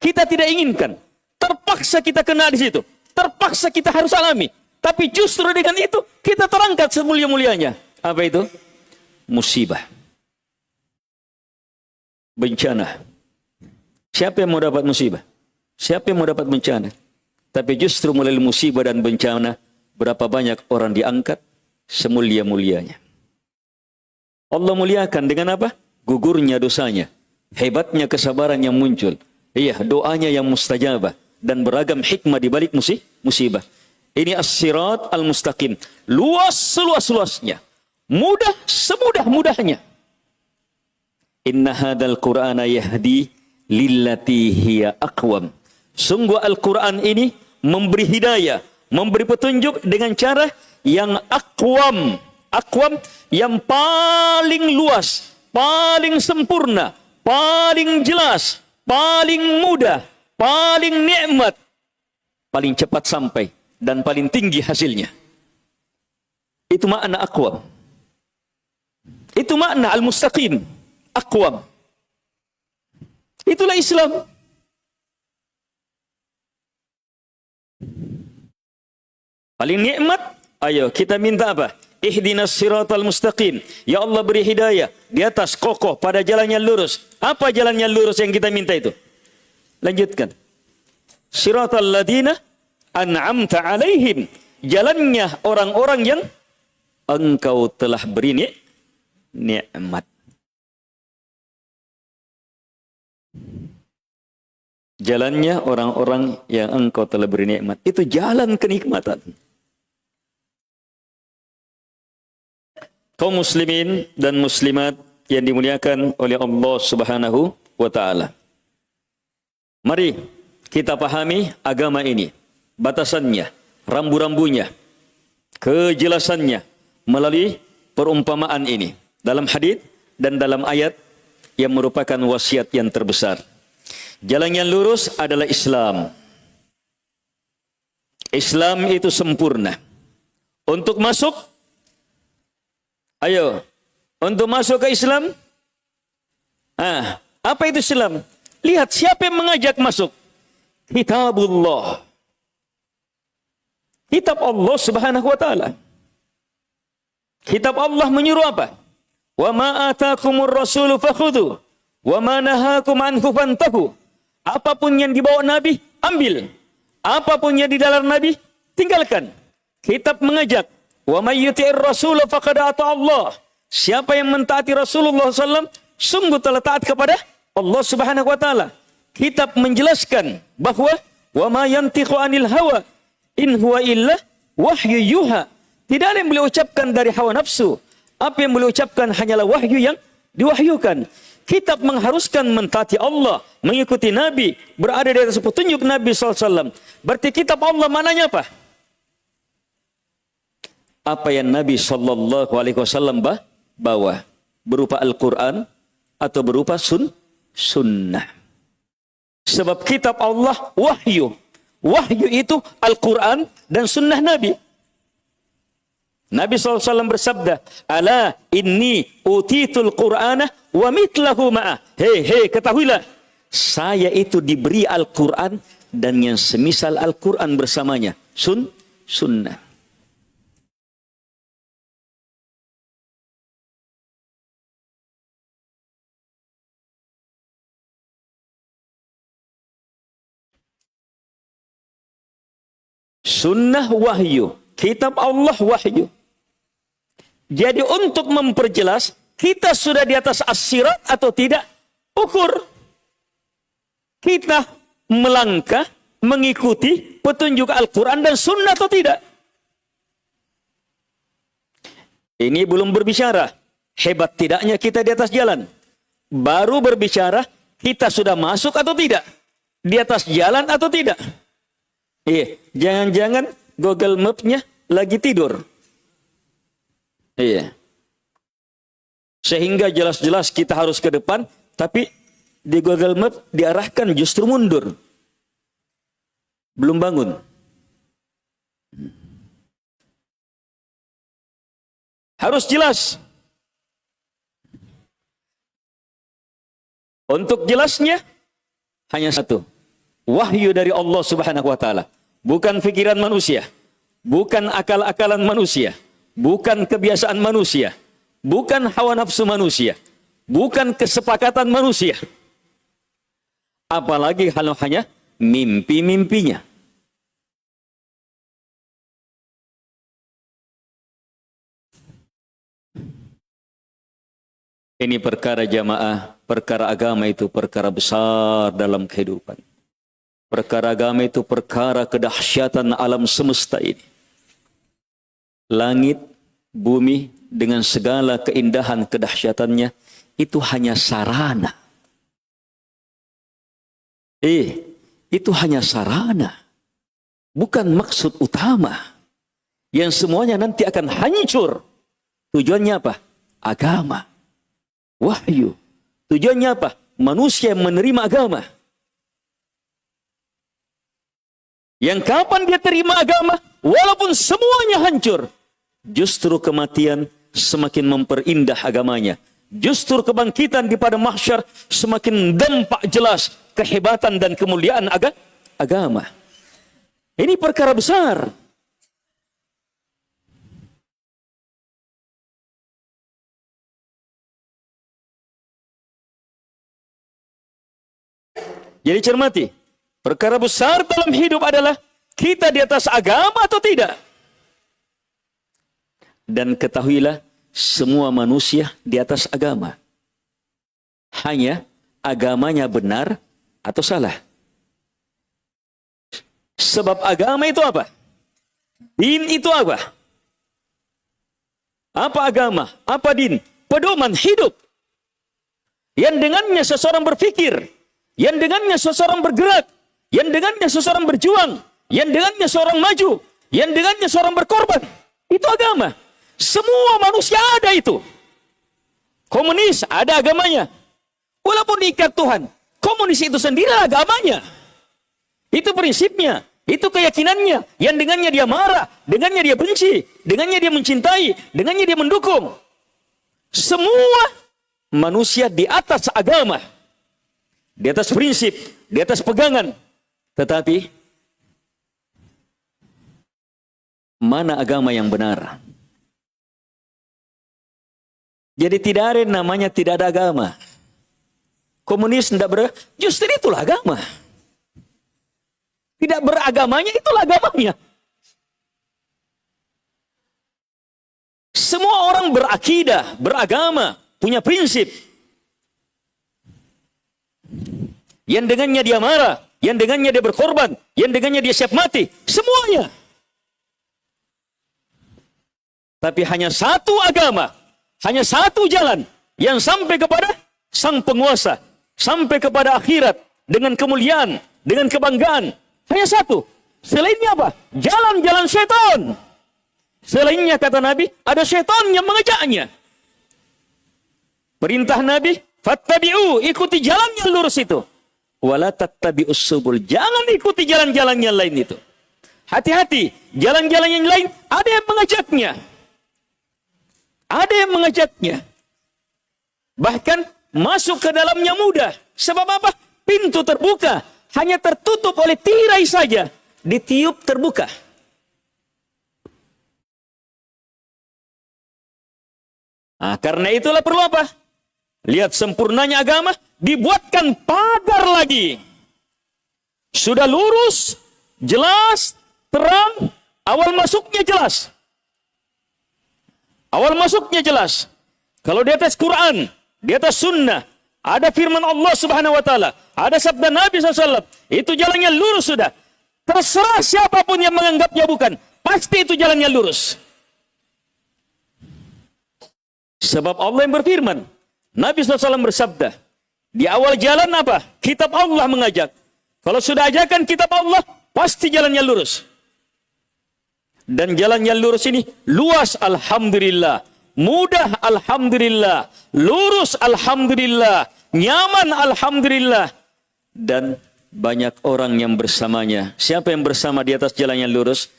S1: Kita tidak inginkan. Terpaksa kita kena di situ. Terpaksa kita harus alami. Tapi justru dengan itu, kita terangkat semulia-mulianya. Apa itu? Musibah. Bencana. Siapa yang mau dapat musibah? Siapa yang mau dapat bencana? Tapi justru melalui musibah dan bencana, berapa banyak orang diangkat semulia-mulianya. Allah muliakan dengan apa? Gugurnya dosanya. Hebatnya kesabaran yang muncul. Iya, doanya yang mustajabah. Dan beragam hikmah di balik musibah. Ini as-sirat al-mustaqim. Luas seluas-luasnya. Mudah semudah-mudahnya. Inna hadal Qur'ana yahdi lillati hiya aqwam. Sungguh Al-Quran ini memberi hidayah, memberi petunjuk dengan cara yang aqwam. Aqwam yang paling luas, paling sempurna, paling jelas, paling mudah, paling nikmat, paling cepat sampai, dan paling tinggi hasilnya. Itu makna aqwam. Itu makna al-mustaqim. Aqwam. Itulah Islam. Paling nikmat, ayo kita minta apa? Ihdinas siratal mustaqim. Ya Allah beri hidayah di atas kokoh pada jalan yang lurus. Apa jalan yang lurus yang kita minta itu? Lanjutkan. Siratal ladina an'amta alaihim. Jalannya orang-orang yang engkau telah beri nikmat. Jalannya orang-orang yang engkau telah beri nikmat. Itu jalan kenikmatan. Kaum muslimin dan muslimat yang dimuliakan oleh Allah Subhanahu wa taala. Mari kita pahami agama ini, batasannya, rambu-rambunya, kejelasannya melalui perumpamaan ini dalam hadis dan dalam ayat yang merupakan wasiat yang terbesar. Jalan yang lurus adalah Islam. Islam itu sempurna. Untuk masuk, ayo, untuk masuk ke Islam, apa itu Islam? Lihat siapa yang mengajak masuk. Kitabullah. Kitab Allah Subhanahu wa taala. Kitab Allah menyuruh apa? Wa ma atakumur rasulu fakhudhu wa ma nahakum anhu fantahu. Apapun yang dibawa Nabi, ambil. Apapun yang di dalam Nabi, tinggalkan. Kitab mengajak. Wa may yuti'ir rasul faqad ata Allah. Siapa yang mentaati Rasulullah SAW, sungguh telah taat kepada Allah Subhanahu wa taala. Kitab menjelaskan bahwa wa ma yantiqu anil hawa in huwa illa wahyu yuha. Tidak ada yang boleh ucapkan dari hawa nafsu. Apa yang boleh ucapkan hanyalah wahyu yang diwahyukan. kitab mengharuskan mentaati Allah, mengikuti Nabi, berada di atas petunjuk Nabi SAW. Berarti kitab Allah mananya apa? Apa yang Nabi SAW bawa, berupa Al-Quran atau berupa sunnah. Sebab kitab Allah wahyu. Wahyu itu Al-Quran dan sunnah Nabi. Nabi SAW bersabda, "Ala inni utitul Qur'ana wa mitlahu ma'ah." Hei, ketahuilah, saya itu diberi Al-Quran dan yang semisal Al-Quran bersamanya. Sunnah. Sunnah wahyu, kitab Allah wahyu. Jadi untuk memperjelas, kita sudah di atas as-sirat atau tidak, ukur. Kita melangkah, mengikuti petunjuk Al-Quran dan sunnah atau tidak. Ini belum berbicara, hebat tidaknya kita di atas jalan. Baru berbicara, kita sudah masuk atau tidak. Di atas jalan atau tidak. Iya, jangan-jangan Google Map-nya lagi tidur. Iya. Sehingga jelas-jelas kita harus ke depan, tapi di Google Map diarahkan justru mundur. Belum bangun. Harus jelas. Untuk jelasnya hanya satu. Wahyu dari Allah Subhanahu wa taala. Bukan pikiran manusia, bukan akal-akalan manusia, bukan kebiasaan manusia, bukan hawa nafsu manusia, bukan kesepakatan manusia. Apalagi kalau hanya mimpi-mimpinya. Ini perkara jamaah, perkara agama itu perkara besar dalam kehidupan. Perkara agama itu perkara kedahsyatan alam semesta ini. Langit, bumi dengan segala keindahan kedahsyatannya itu hanya sarana. Itu hanya sarana. Bukan maksud utama. Yang semuanya nanti akan hancur. Tujuannya apa? Agama. Wahyu. Tujuannya apa? Manusia yang menerima agama. Yang kapan dia terima agama, walaupun semuanya hancur, justru kematian semakin memperindah agamanya. Justru kebangkitan di pada mahsyar semakin dampak jelas kehebatan dan kemuliaan agama. Ini perkara besar. Jadi cermati. Perkara besar dalam hidup adalah kita di atas agama atau tidak. Dan ketahuilah semua manusia di atas agama. Hanya agamanya benar atau salah. Sebab agama itu apa? Din itu apa? Apa agama? Apa din? Pedoman hidup. Yang dengannya seseorang berpikir. Yang dengannya seseorang bergerak. Yang dengannya seseorang berjuang, yang dengannya seorang maju, yang dengannya seorang berkorban. Itu agama. Semua manusia ada itu. Komunis ada agamanya. Walaupun diikat Tuhan, komunis itu sendiri agamanya. Itu prinsipnya, itu keyakinannya. Yang dengannya dia marah, dengannya dia benci, dengannya dia mencintai, dengannya dia mendukung. Semua manusia di atas agama. Di atas prinsip, di atas pegangan. Tetapi, mana agama yang benar? Jadi tidak ada namanya tidak ada agama. Komunis tidak justru itulah agama. Tidak beragamanya itulah agamanya. Semua orang berakidah, beragama, punya prinsip. Yang dengannya dia marah, yang dengannya dia berkorban, yang dengannya dia siap mati. Semuanya. Tapi hanya satu agama, hanya satu jalan yang sampai kepada sang penguasa, sampai kepada akhirat dengan kemuliaan, dengan kebanggaan. Hanya satu. Selainnya apa? Jalan-jalan syaitan. Selainnya, kata Nabi, ada syaitan yang mengejaknya. Perintah Nabi, fattabi'u, ikuti jalan yang lurus itu. Wala tattabi'us subul, jangan ikuti jalan-jalan yang lain itu. Hati-hati, jalan-jalan yang lain ada yang mengejaknya. Ada yang mengejaknya. Bahkan masuk ke dalamnya mudah. Sebab apa? Pintu terbuka, hanya tertutup oleh tirai saja. Ditiup terbuka. Nah, karena itulah perlu apa? Lihat sempurnanya agama, dibuatkan pagar lagi. Sudah lurus, jelas, terang, awal masuknya jelas. Awal masuknya jelas. Kalau di atas Quran, di atas sunnah, ada firman Allah Subhanahu wa taala, ada sabda Nabi SAW, itu jalannya lurus sudah. Terserah siapapun yang menganggapnya bukan, pasti itu jalannya lurus. Sebab Allah yang berfirman, Nabi SAW bersabda, di awal jalan apa? Kitab Allah mengajak. Kalau sudah ajakan kitab Allah, pasti jalannya lurus. Dan jalan yang lurus ini luas, alhamdulillah. Mudah, alhamdulillah. Lurus, alhamdulillah. Nyaman, alhamdulillah. Dan banyak orang yang bersamanya. Siapa yang bersama di atas jalan yang lurus?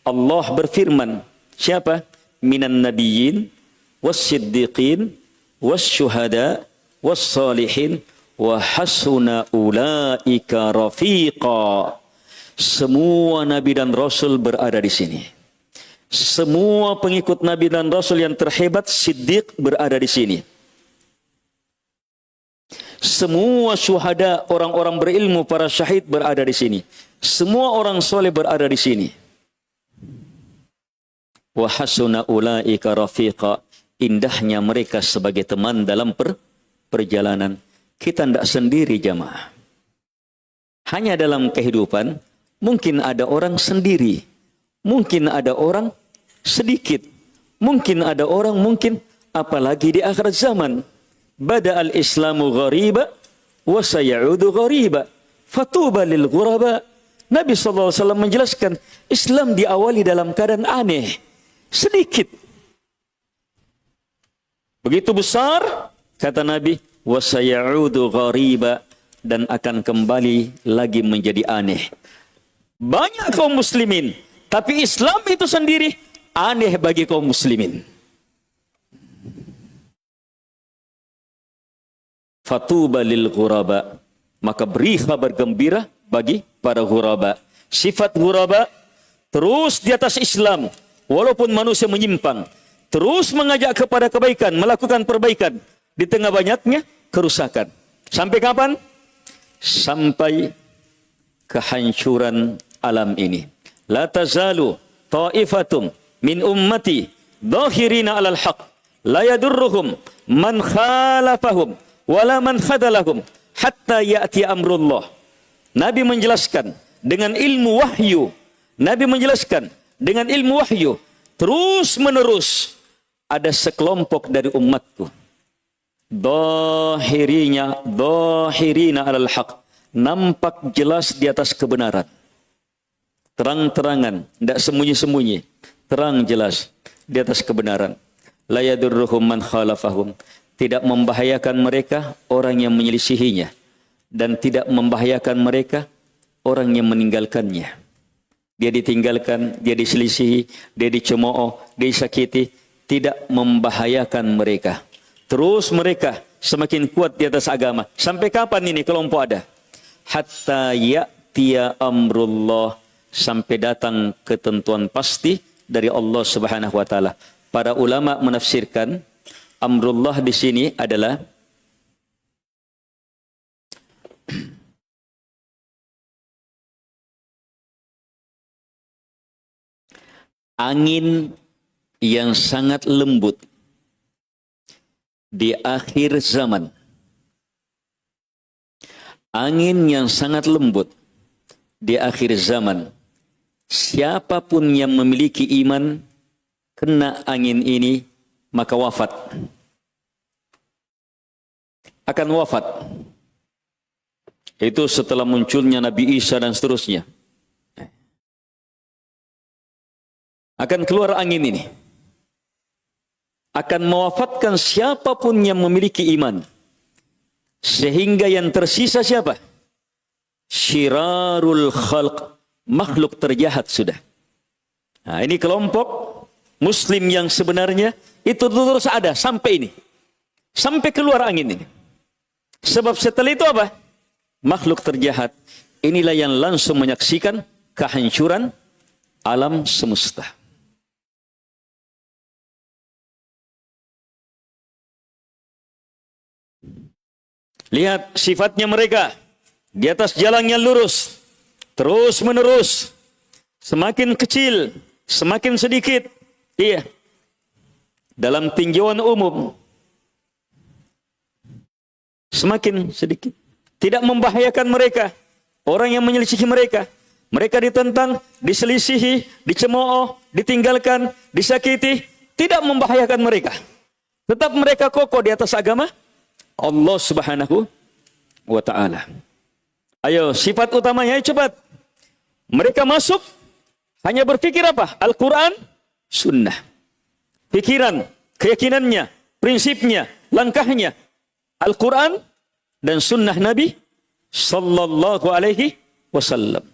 S1: Allah berfirman. Siapa? Minan nabiyyin, was-siddiqin, was-syuhada, was-salihin, wa hasuna ulaika rafiqa. Semua Nabi dan Rasul berada di sini. Semua pengikut Nabi dan Rasul yang terhebat, Siddiq, berada di sini. Semua syuhada, orang-orang berilmu, para syahid berada di sini. Semua orang soleh berada di sini. Wa hasuna ulaika rafiqa. Indahnya mereka sebagai teman dalam perjalanan. Kita tidak sendiri, jamaah. Hanya dalam kehidupan, mungkin ada orang sendiri. Mungkin ada orang sedikit. Mungkin ada orang, apalagi di akhir zaman. Bada al-islamu ghariba, wa sayaudu ghariba. Fatuba lil ghuraba. Nabi SAW menjelaskan, Islam diawali dalam keadaan aneh. Sedikit. Begitu besar, kata Nabi, wa sayaudu ghariba. Dan akan kembali lagi menjadi aneh. Banyak kaum muslimin, tapi Islam itu sendiri aneh bagi kaum muslimin. Fatuba lil ghuraba, maka beri kabar gembira bagi para ghuraba. Sifat ghuraba terus di atas Islam, walaupun manusia menyimpang, terus mengajak kepada kebaikan, melakukan perbaikan di tengah banyaknya kerusakan. Sampai kapan? Sampai kehancuran alam ini. La tazalu ta'ifatum min ummati dhahirina 'alal haqq la yadurruhum man khalafahum wala man khadalahum hatta ya'ti amrullah. Nabi menjelaskan dengan ilmu wahyu. Nabi menjelaskan dengan ilmu wahyu, terus menerus ada sekelompok dari umatku dhahirina 'alal haqq, nampak jelas di atas kebenaran. Terang-terangan, tidak sembunyi-sembunyi. Terang jelas di atas kebenaran. La yadurruhum man khalafahum. Tidak membahayakan mereka orang yang menyelisihinya. Dan tidak membahayakan mereka orang yang meninggalkannya. Dia ditinggalkan, dia diselisihi, dia dicemooh, dia disakiti. Tidak membahayakan mereka. Terus mereka semakin kuat di atas agama. Sampai kapan ini kelompok ada? Hatta ya'tiya amrullah, sampai datang ketentuan pasti dari Allah Subhanahu wa taala. Para ulama menafsirkan amrullah di sini adalah angin yang sangat lembut di akhir zaman. Angin yang sangat lembut di akhir zaman. Siapapun yang memiliki iman kena angin ini maka wafat. akan wafat. Itu setelah munculnya Nabi Isa dan seterusnya. Akan keluar angin ini. Akan mewafatkan siapapun yang memiliki iman. Sehingga yang tersisa siapa? Syirarul khalq. Makhluk terjahat sudah. Nah, ini kelompok Muslim yang sebenarnya itu terus ada sampai ini. Sampai keluar angin ini. Sebab setelah itu apa? Makhluk terjahat. Inilah yang langsung menyaksikan kehancuran alam semesta. Lihat sifatnya mereka. Di atas jalan yang lurus. Terus menerus. Semakin kecil. Semakin sedikit. Iya. Dalam tinjauan umum. Semakin sedikit. Tidak membahayakan mereka. Orang yang menyelisihi mereka. Mereka ditentang, diselisihi, dicemooh, ditinggalkan, disakiti. Tidak membahayakan mereka. Tetap mereka kokoh di atas agama Allah Subhanahu wa ta'ala. Ayo, sifat utamanya cepat. Mereka masuk hanya berpikir apa? Al-Quran, Sunnah. Pikiran, keyakinannya, prinsipnya, langkahnya. Al-Quran dan Sunnah Nabi Sallallahu Alaihi Wasallam.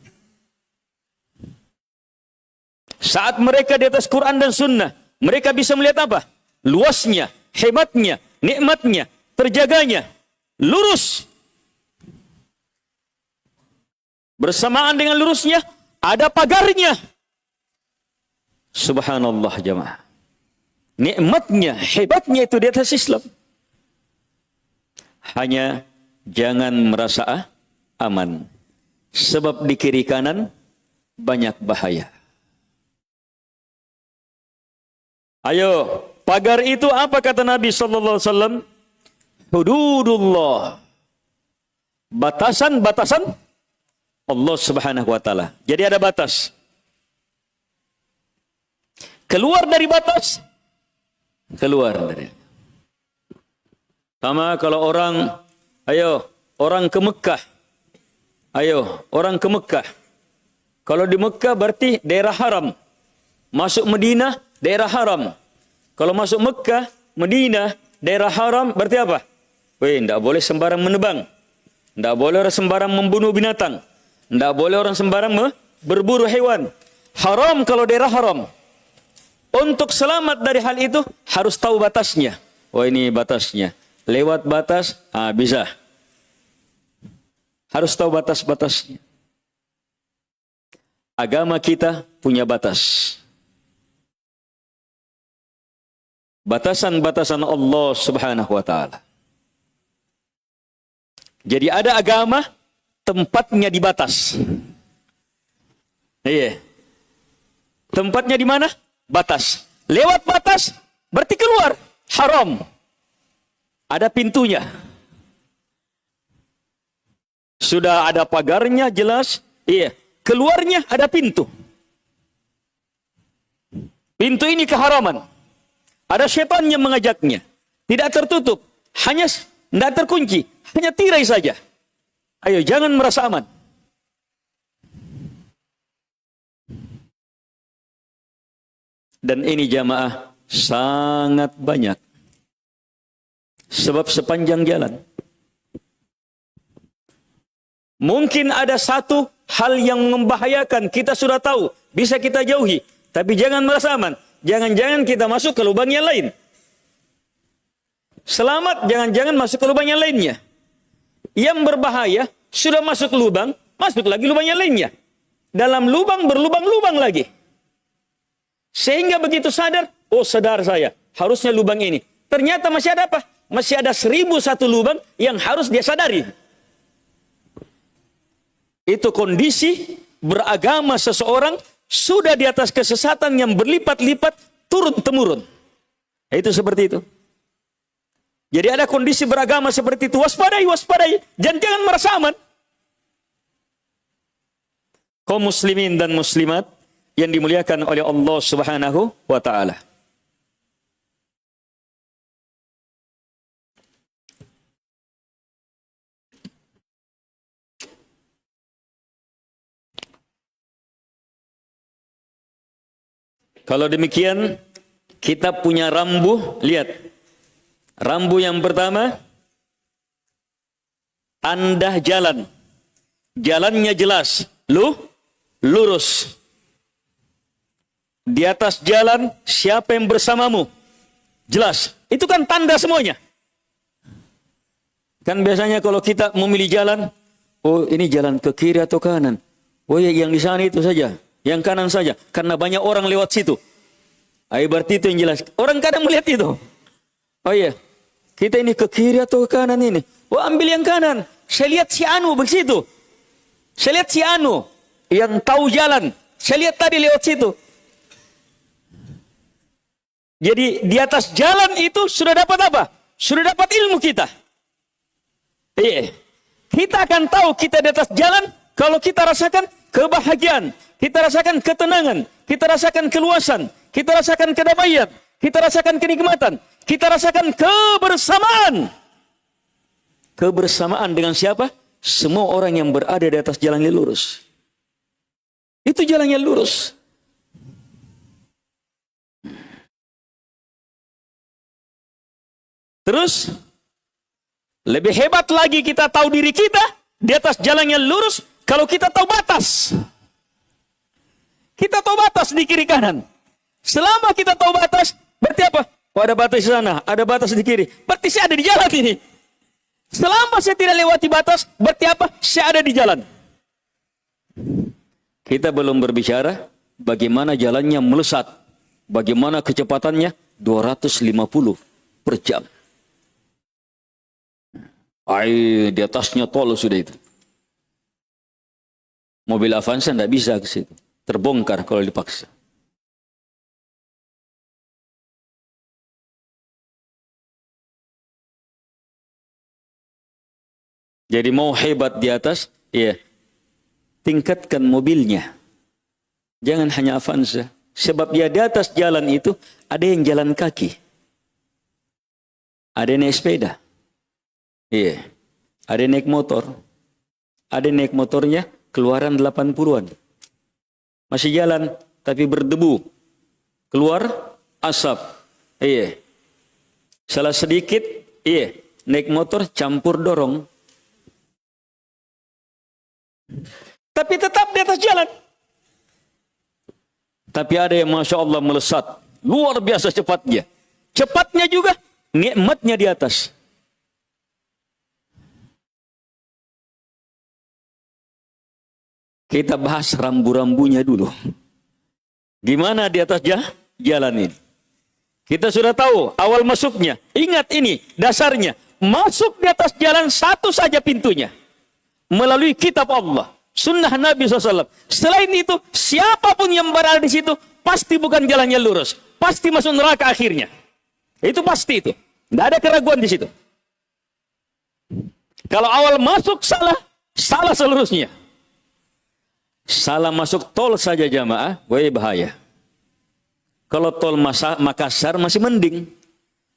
S1: Saat mereka di atas Quran dan Sunnah, mereka bisa melihat apa? Luasnya, hebatnya, nikmatnya, terjaganya, lurus. Bersamaan dengan lurusnya, ada pagarnya. Subhanallah jamaah. Nikmatnya, hebatnya itu di atas Islam. Hanya jangan merasa aman. Sebab di kiri kanan banyak bahaya. Ayo, pagar itu apa kata Nabi SAW? Hududullah. Batasan-batasan Allah Subhanahu wa ta'ala. Jadi ada batas. Keluar dari batas. Keluar dari. Sama kalau orang, orang ke Mekah. Orang ke Mekah. Kalau di Mekah berarti daerah haram. Masuk Madinah, daerah haram. Kalau masuk Mekah, Madinah, daerah haram berarti apa? Tidak boleh sembarang menebang. Tidak boleh orang sembarang membunuh binatang. Tidak boleh orang sembarang berburu hewan. Haram kalau daerah haram. Untuk selamat dari hal itu harus tahu batasnya. Oh ini batasnya. Lewat batas, bisa. Harus tahu batas-batasnya. Agama kita punya batas. Batasan-batasan Allah Subhanahu wa ta'ala. Jadi ada agama tempatnya di batas. Iya. Tempatnya di mana? Batas. Lewat batas berarti keluar. Haram. Ada pintunya. Sudah ada pagarnya jelas. Iya. Keluarnya ada pintu. Pintu ini keharaman. Ada setan yang mengajaknya. Tidak tertutup. Hanya tidak terkunci. Hanya tirai saja. Ayo jangan merasa aman. Dan ini jamaah sangat banyak. Sebab sepanjang jalan. Mungkin ada satu hal yang membahayakan. Kita sudah tahu. Bisa kita jauhi. Tapi jangan merasa aman. Jangan-jangan kita masuk ke lubang yang lain. Selamat jangan-jangan masuk ke lubang yang lainnya. Yang berbahaya sudah masuk lubang. Masuk lagi lubang yang lainnya. Dalam lubang berlubang-lubang lagi. Sehingga begitu sadar, oh sadar saya, harusnya lubang ini. Ternyata masih ada apa? Masih ada 1001 lubang yang harus dia sadari. Itu kondisi beragama seseorang sudah di atas kesesatan yang berlipat-lipat turun-temurun. Itu seperti itu. Jadi ada kondisi beragama seperti itu. Waspadai, waspadai. Jangan merasa aman. Kaum muslimin dan muslimat yang dimuliakan oleh Allah Subhanahu wa ta'ala. Kalau demikian, kita punya rambu. Lihat, rambu yang pertama, tanda jalan. Jalannya jelas, lurus. Di atas jalan, siapa yang bersamamu? Jelas. Itu kan tanda semuanya. Kan biasanya kalau kita memilih jalan, oh ini jalan ke kiri atau kanan. Oh ya, yang di sana itu saja, yang kanan saja. Karena banyak orang lewat situ. Berarti itu yang jelas. Orang kadang melihat itu. Oh iya, kita ini ke kiri atau ke kanan ini. Oh ambil yang kanan. Saya lihat si Anu begitu. Saya lihat si Anu yang tahu jalan. Saya lihat tadi lewat situ. Jadi di atas jalan itu sudah dapat apa? Sudah dapat ilmu kita. Iya. Kita akan tahu kita di atas jalan kalau kita rasakan kebahagiaan, kita rasakan ketenangan, kita rasakan keluasan, kita rasakan kedamaian, kita rasakan kenikmatan, kita rasakan kebersamaan. Kebersamaan dengan siapa? Semua orang yang berada di atas jalan yang lurus. Itu jalan yang lurus. Terus, lebih hebat lagi kita tahu diri kita di atas jalan yang lurus kalau kita tahu batas. Kita tahu batas di kiri kanan. Selama kita tahu batas, berarti apa? Oh, ada batas di sana, ada batas di kiri. Berarti saya ada di jalan ini. Selama saya tidak lewati batas, berarti apa? Saya ada di jalan. Kita belum berbicara bagaimana jalannya melesat. Bagaimana kecepatannya 250 per jam. Di atasnya tol sudah itu. Mobil Avanza tidak bisa ke situ. Terbongkar kalau dipaksa. Jadi mau hebat di atas, ya tingkatkan mobilnya. Jangan hanya Avanza. Sebab dia di atas jalan itu ada yang jalan kaki. Ada yang naik sepeda. Iya. Ada yang naik motor. Ada yang naik motornya keluaran 80-an. Masih jalan tapi berdebu. Keluar asap. Iya. Salah sedikit, iya, naik motor campur dorong. Tapi tetap di atas jalan. Tapi ada yang Masya Allah melesat. Luar biasa cepatnya. Cepatnya juga nikmatnya di atas. Kita bahas rambu-rambunya dulu. Gimana di atas jalan ini? Kita sudah tahu awal masuknya. Ingat ini dasarnya. Masuk di atas jalan satu saja pintunya. Melalui kitab Allah. Sunnah Nabi SAW. Selain itu, siapapun yang berada di situ, pasti bukan jalannya lurus. Pasti masuk neraka akhirnya. Itu pasti itu. Tidak ada keraguan di situ. Kalau awal masuk salah, salah seluruhnya. Salah masuk tol saja jamaah, bahaya. Kalau tol Makassar masih mending.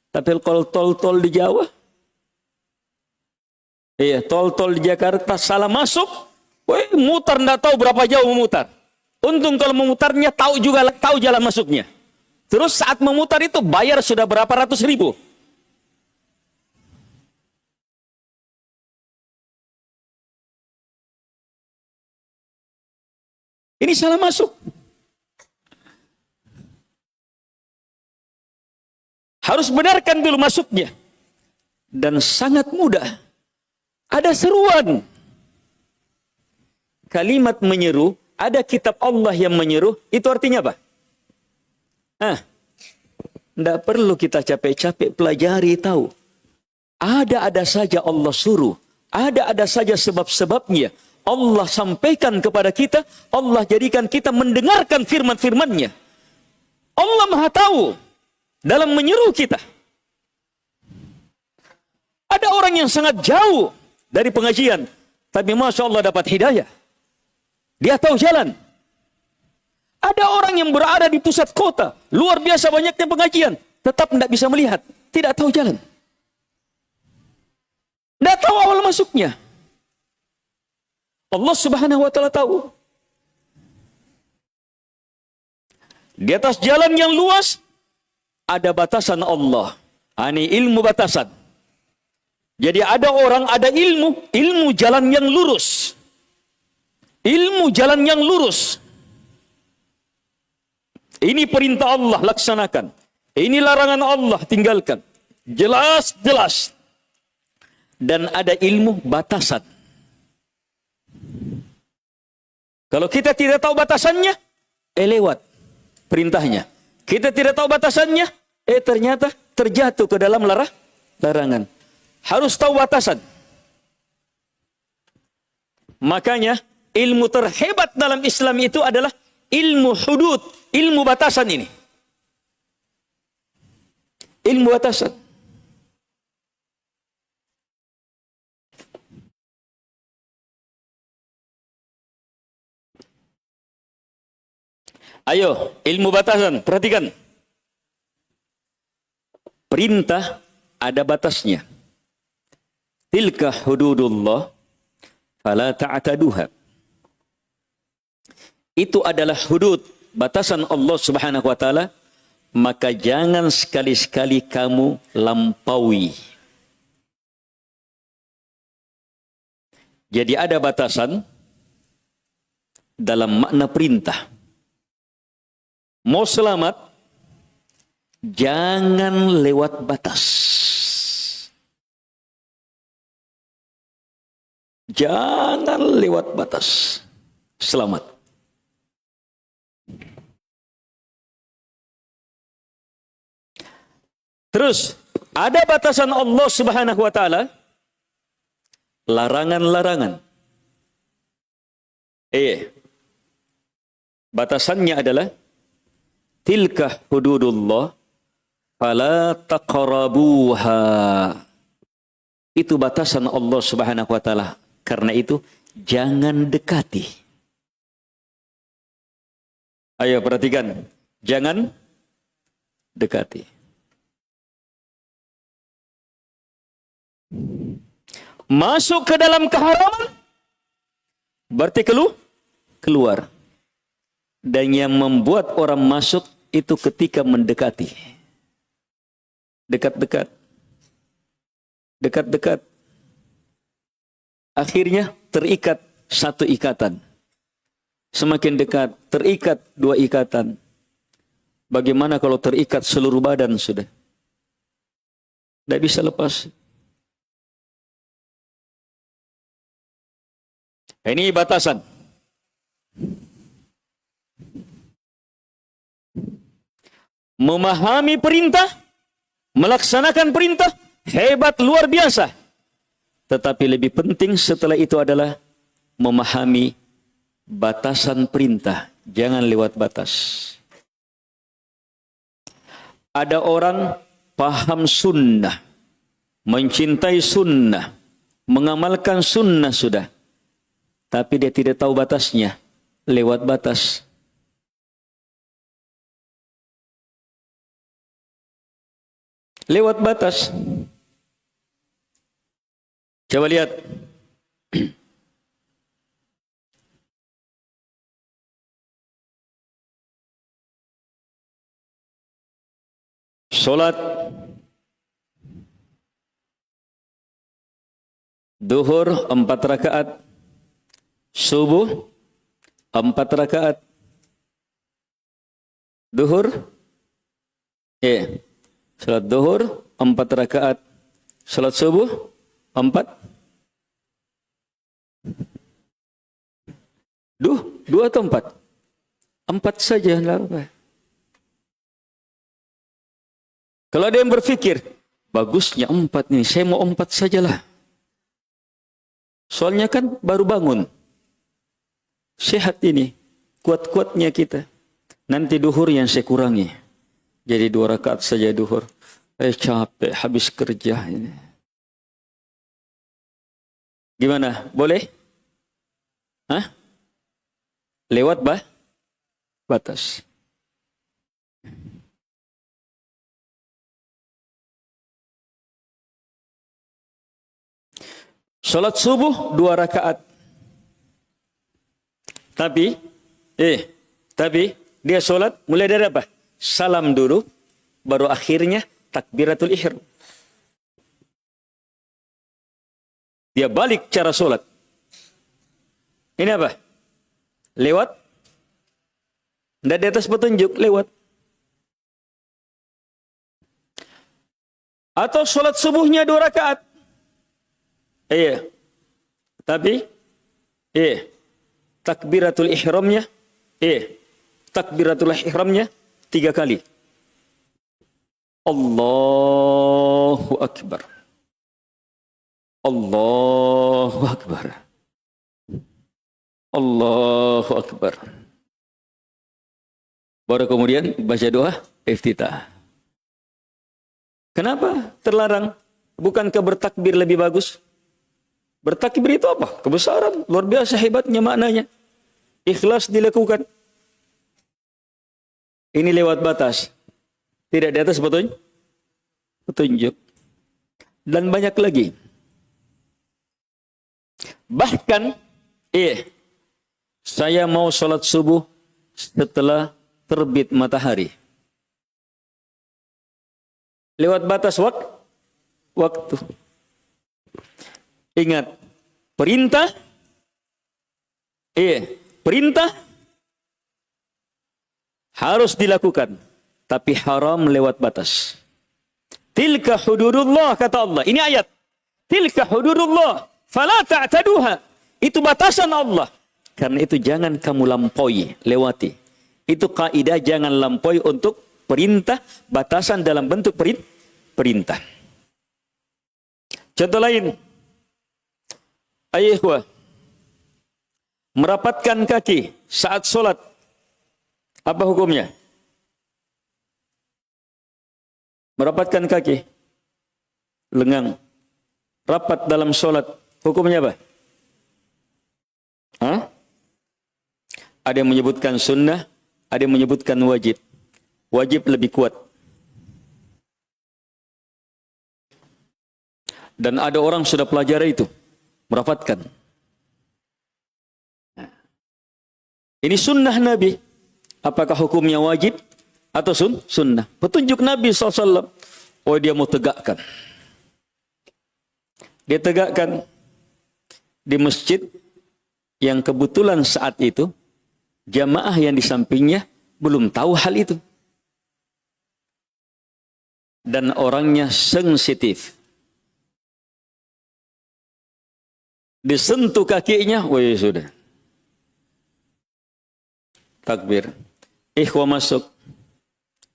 S1: Tapi kalau tol-tol di Jawa, tol-tol di Jakarta salah masuk, mutar nggak tahu berapa jauh memutar. Untung kalau memutarnya tahu jalan masuknya. Terus saat memutar itu bayar sudah berapa ratus ribu. Ini salah masuk. Harus benarkan dulu masuknya. Dan sangat mudah. Ada seruan. Kalimat menyeru, ada kitab Allah yang menyeru, itu artinya apa? Tidak perlu kita capek-capek pelajari tahu. Ada saja Allah suruh. Ada saja sebab-sebabnya. Allah sampaikan kepada kita, Allah jadikan kita mendengarkan firman-firman-Nya. Allah Maha tahu dalam menyeru kita. Ada orang yang sangat jauh dari pengajian, tapi Masya Allah dapat hidayah. Dia tahu jalan. Ada orang yang berada di pusat kota, luar biasa banyaknya pengajian, tetap tidak bisa melihat, tidak tahu jalan. Tidak tahu awal masuknya. Allah Subhanahu wa Ta'ala tahu. Di atas jalan yang luas, ada batasan Allah. Ini ilmu batasan. Jadi ada orang, ada ilmu jalan yang lurus. Ilmu jalan yang lurus. Ini perintah Allah, laksanakan. Ini larangan Allah, tinggalkan. Jelas-jelas. Dan ada ilmu batasan. Kalau kita tidak tahu batasannya, lewat perintahnya. Kita tidak tahu batasannya, ternyata terjatuh ke dalam larangan. Harus tahu batasan. Makanya ilmu terhebat dalam Islam itu adalah ilmu hudud, ilmu batasan ini. Ilmu batasan. Ayo, ilmu batasan, perhatikan. Perintah ada batasnya. Tilka hududullah, fala ta'taduha. Itu adalah hudud, batasan Allah Subhanahu wa taala, maka jangan sekali-sekali kamu lampaui. Jadi ada batasan dalam makna perintah. Mau selamat, jangan lewat batas. Jangan lewat batas. Selamat. Terus, ada batasan Allah Subhanahu wa taala, larangan-larangan. Batasannya adalah tilka hududullah fala taqrabuha. Itu batasan Allah Subhanahu wa taala. Karena itu jangan dekati. Ayo perhatikan, jangan dekati. Masuk ke dalam keharaman berarti keluar. Dan yang membuat orang masuk itu ketika mendekati. Dekat-dekat. Dekat-dekat. Akhirnya terikat satu ikatan. Semakin dekat, terikat dua ikatan. Bagaimana kalau terikat seluruh badan sudah? Tidak bisa lepas. Ini batasan. Memahami perintah, melaksanakan perintah, hebat luar biasa. Tetapi lebih penting setelah itu adalah memahami batasan perintah. Jangan lewat batas. Ada orang paham sunnah, mencintai sunnah, mengamalkan sunnah sudah. Tapi dia tidak tahu batasnya, lewat batas. Lewat batas. Coba lihat. Salat duhur 4 rakaat, subuh 4 rakaat. Duhur, salat duhur 4 rakaat, salat subuh 4. Dua atau 4? 4 saja. Kalau ada yang berpikir, bagusnya 4 nih, saya mau 4 sajalah. Soalnya kan baru bangun. Sehat ini, kuat-kuatnya kita. Nanti duhur yang saya kurangi. Jadi 2 rakaat saja duhur. Capek, habis kerja ini. Gimana? Boleh? Hah? Lewat batas. Salat subuh 2 rakaat. Tapi Dia sholat, mulai dari apa? Salam dulu, baru akhirnya takbiratul ihram. Dia balik cara sholat. Ini apa? Lewat. Tidak di atas petunjuk, lewat. Atau sholat subuhnya 2 rakaat. Iya. Tapi, takbiratul ihramnya, takbiratul ihramnya 3 kali. Allahu Akbar. Allahu Akbar. Allahu Akbar. Baru kemudian baca doa iftitah. Kenapa terlarang? Bukankah bertakbir lebih bagus? Bertakbir itu apa? Kebesaran, luar biasa hebatnya maknanya. Ikhlas dilakukan. Ini lewat batas. Tidak di atas petunjuk. Dan banyak lagi. Bahkan, saya mau sholat subuh setelah terbit matahari. Lewat batas waktu. Ingat, perintah harus dilakukan, tapi haram lewat batas. Tilka hududullah, kata Allah. Ini ayat. Tilka hududullah, fala ta'taduha. Itu batasan Allah. Karena itu jangan kamu lampaui, lewati. Itu kaidah, jangan lampaui untuk perintah, batasan dalam bentuk perintah. Contoh lain. Ayo, merapatkan kaki saat sholat. Apa hukumnya? Merapatkan kaki. Lengang. Rapat dalam sholat. Hukumnya apa? Ada yang menyebutkan sunnah, ada yang menyebutkan wajib. Wajib lebih kuat. Dan ada orang sudah pelajari itu. Merapatkan. Ini sunnah Nabi. Apakah hukumnya wajib atau sunnah? Petunjuk Nabi SAW. Oh, dia mau tegakkan. Dia tegakkan di masjid yang kebetulan saat itu jamaah yang di sampingnya belum tahu hal itu. Dan orangnya sensitif. Disentuh kakinya, woi sudah. Takbir. Ikhwah masuk.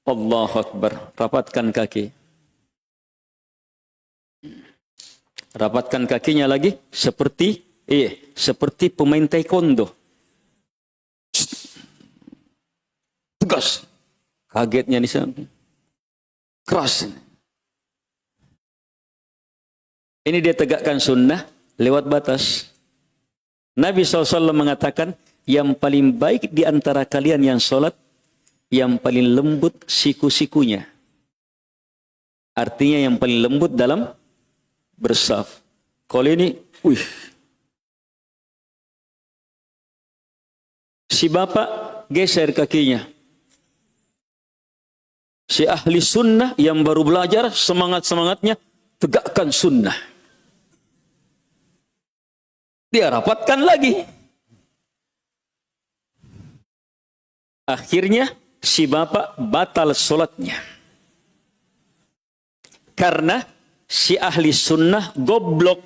S1: Allahu Akbar. Rapatkan kaki. Rapatkan kakinya lagi seperti pemain taekwondo. Tegas. Kagetnya di samping. Keras. Ini dia tegakkan sunnah lewat batas. Nabi SAW mengatakan, yang paling baik di antara kalian yang sholat, yang paling lembut siku-sikunya. Artinya yang paling lembut dalam bersaf. Kalau ini, si bapak geser kakinya. Si ahli sunnah yang baru belajar, semangat-semangatnya, tegakkan sunnah. Dia rapatkan lagi. Akhirnya si bapak batal sholatnya. Karena si ahli sunnah goblok.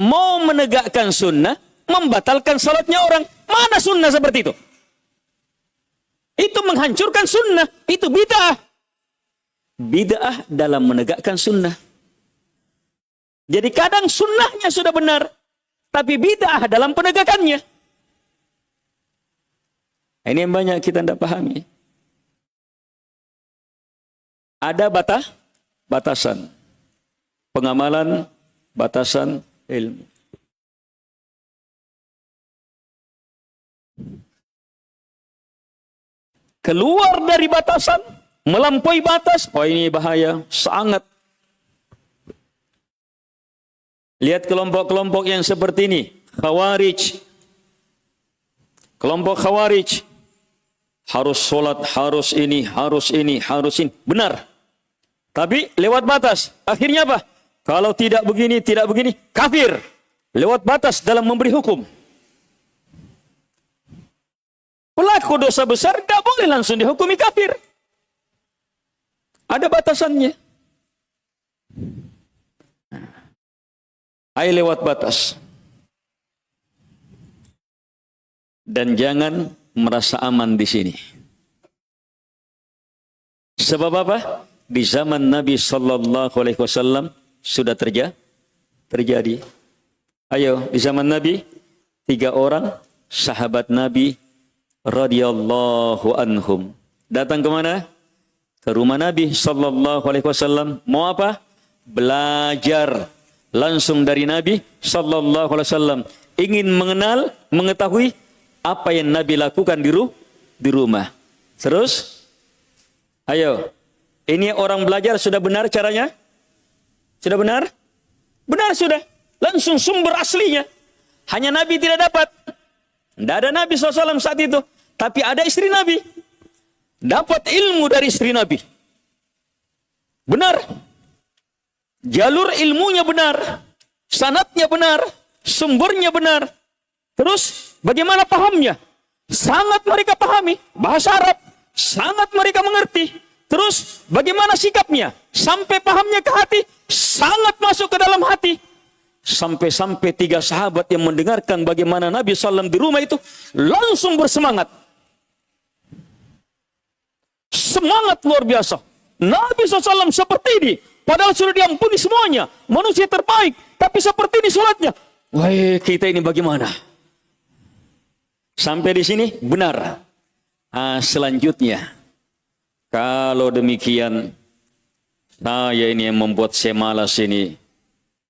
S1: Mau menegakkan sunnah, membatalkan sholatnya orang. Mana sunnah seperti itu? Itu menghancurkan sunnah. Itu bid'ah. Bid'ah dalam menegakkan sunnah. Jadi kadang sunnahnya sudah benar, tapi bid'ah dalam penegakannya. Ini yang banyak kita tidak pahami. Ada batasan. Pengamalan, batasan ilmu. Keluar dari batasan, melampaui batas, oh ini bahaya, sangat. Lihat kelompok-kelompok yang seperti ini. Khawarij. Kelompok Khawarij. harus sholat, harus ini, harus ini, harus ini. Benar. Tapi lewat batas. Akhirnya apa? Kalau tidak begini, kafir. Lewat batas dalam memberi hukum. Pelaku dosa besar tidak boleh langsung dihukumi kafir. Ada batasannya. Ayo lewat batas. Dan jangan merasa aman di sini. Sebab apa? Di zaman Nabi sallallahu alaihi wasallam sudah terjadi. Ayo, di zaman Nabi 3 orang sahabat Nabi radhiyallahu anhum datang ke mana? Ke rumah Nabi sallallahu alaihi wasallam. Mau apa? Belajar langsung dari Nabi sallallahu alaihi wasallam. Ingin mengenal, mengetahui apa yang Nabi lakukan di rumah. Terus, ayo, ini orang belajar sudah benar caranya? Sudah benar? Benar sudah. Langsung sumber aslinya. Hanya Nabi tidak dapat. Tidak ada Nabi SAW saat itu. Tapi ada istri Nabi. Dapat ilmu dari istri Nabi. Benar. Jalur ilmunya benar. Sanadnya benar. Sumbernya benar. Terus bagaimana pahamnya? Sangat mereka pahami. Bahasa Arab. Sangat mereka mengerti. Terus bagaimana sikapnya? Sampai pahamnya ke hati. Sangat masuk ke dalam hati. Sampai-sampai 3 sahabat yang mendengarkan bagaimana Nabi SAW di rumah itu langsung bersemangat. Semangat luar biasa. Nabi SAW seperti ini. Padahal sudah diampuni semuanya. Manusia terbaik. Tapi seperti ini sholatnya. Wah, kita ini bagaimana? Sampai di sini benar. Selanjutnya. Kalau demikian, saya ini yang membuat saya malas ini.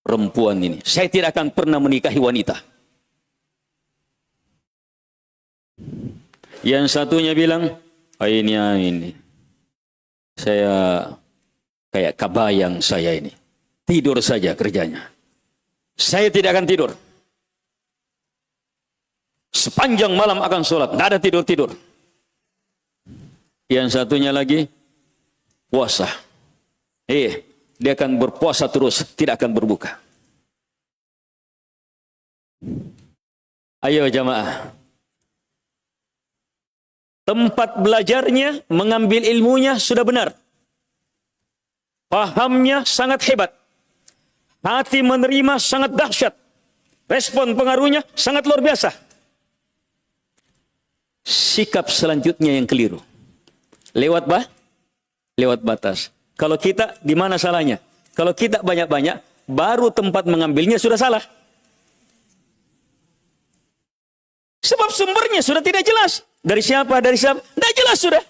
S1: Perempuan ini. Saya tidak akan pernah menikahi wanita. Yang satunya bilang, ini. Saya kayak kabayang saya ini. Tidur saja kerjanya. Saya tidak akan tidur. Sepanjang malam akan sholat. Tidak ada tidur-tidur. Yang satunya lagi, puasa. Dia akan berpuasa terus, tidak akan berbuka. Ayo jamaah. Tempat belajarnya, mengambil ilmunya sudah benar. Pahamnya sangat hebat. Hati menerima sangat dahsyat. Respon pengaruhnya sangat luar biasa. Sikap selanjutnya yang keliru. Lewat batas. Kalau kita, di mana salahnya? Kalau kita banyak-banyak, baru tempat mengambilnya sudah salah. Sebab sumbernya sudah tidak jelas. Dari siapa? Tidak jelas sudah.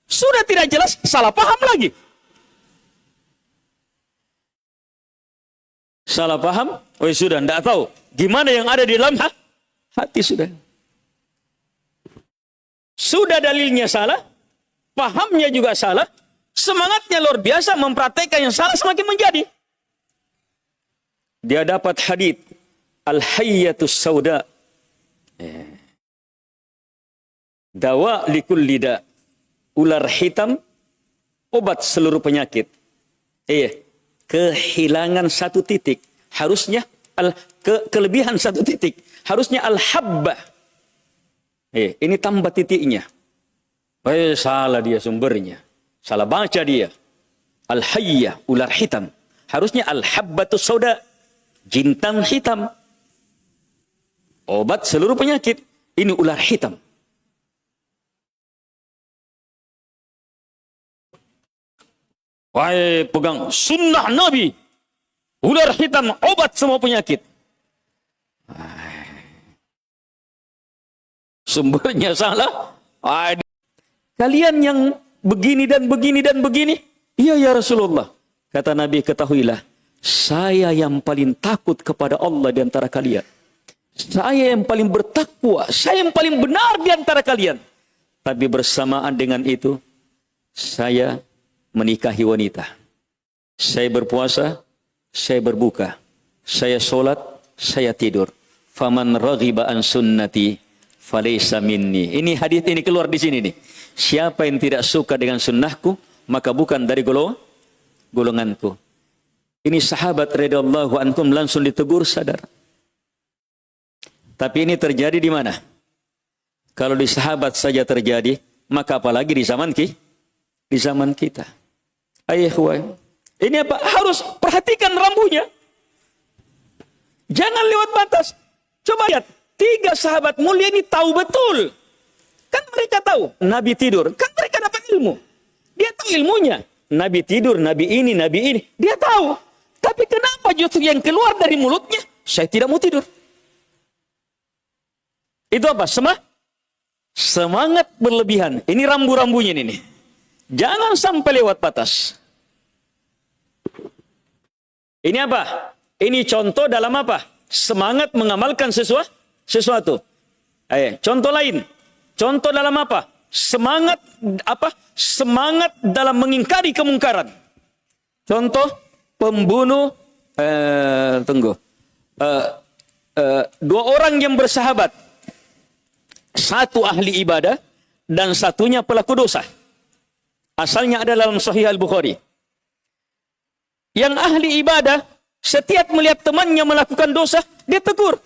S1: Sudah tidak jelas, salah paham lagi. Salah paham? Oh sudah, tidak tahu. Gimana yang ada di dalam hati sudah. Sudah dalilnya salah, pahamnya juga salah. Semangatnya luar biasa, mempraktekkan yang salah semakin menjadi. Dia dapat hadits al-hayyatus sauda. Dawa likulli da. Ular hitam, obat seluruh penyakit. Kehilangan 1 titik. Harusnya kelebihan 1 titik. Harusnya al-habba. Ini tambah titiknya. Salah dia sumbernya. Salah baca dia. Al-hayyah, ular hitam. Harusnya al-habbatus sauda. Jintan hitam. Obat seluruh penyakit. Ini ular hitam. Wahai pegang sunnah Nabi. Ular hitam, obat semua penyakit. Sumbernya salah. Kalian yang begini dan begini dan begini. Iya ya Rasulullah. Kata Nabi, ketahuilah. Saya yang paling takut kepada Allah di antara kalian. Saya yang paling bertakwa. Saya yang paling benar di antara kalian. Tapi bersamaan dengan itu, saya menikahi wanita. Saya berpuasa, saya berbuka. Saya sholat, saya tidur. Faman raghiba an sunnati falaysa minni. Ini hadis ini keluar di sini nih. Siapa yang tidak suka dengan sunnahku, maka bukan dari golonganku. Ini sahabat radhiyallahu anhum langsung ditegur sadar. Tapi ini terjadi di mana? Kalau di sahabat saja terjadi, maka apalagi di zaman kita. Ayahway. Ini apa? Harus perhatikan rambunya. Jangan lewat batas. Coba lihat, 3 sahabat mulia ini tahu betul. Kan mereka tahu Nabi tidur. Kan mereka dapat ilmu. Dia tahu ilmunya. Nabi tidur, Nabi ini. Dia tahu. Tapi kenapa justru yang keluar dari mulutnya, saya tidak mau tidur. Itu apa? Semangat berlebihan. Ini rambu-rambunya ini. Jangan sampai lewat batas. Ini apa? Ini contoh dalam apa? Semangat mengamalkan sesuatu. Contoh lain. Contoh dalam apa? Semangat apa? Semangat dalam mengingkari kemungkaran. Contoh pembunuh 2 orang yang bersahabat. Satu ahli ibadah dan satunya pelaku dosa. Asalnya ada dalam Sahih Al-Bukhari. Yang ahli ibadah setiap melihat temannya melakukan dosa, dia tegur.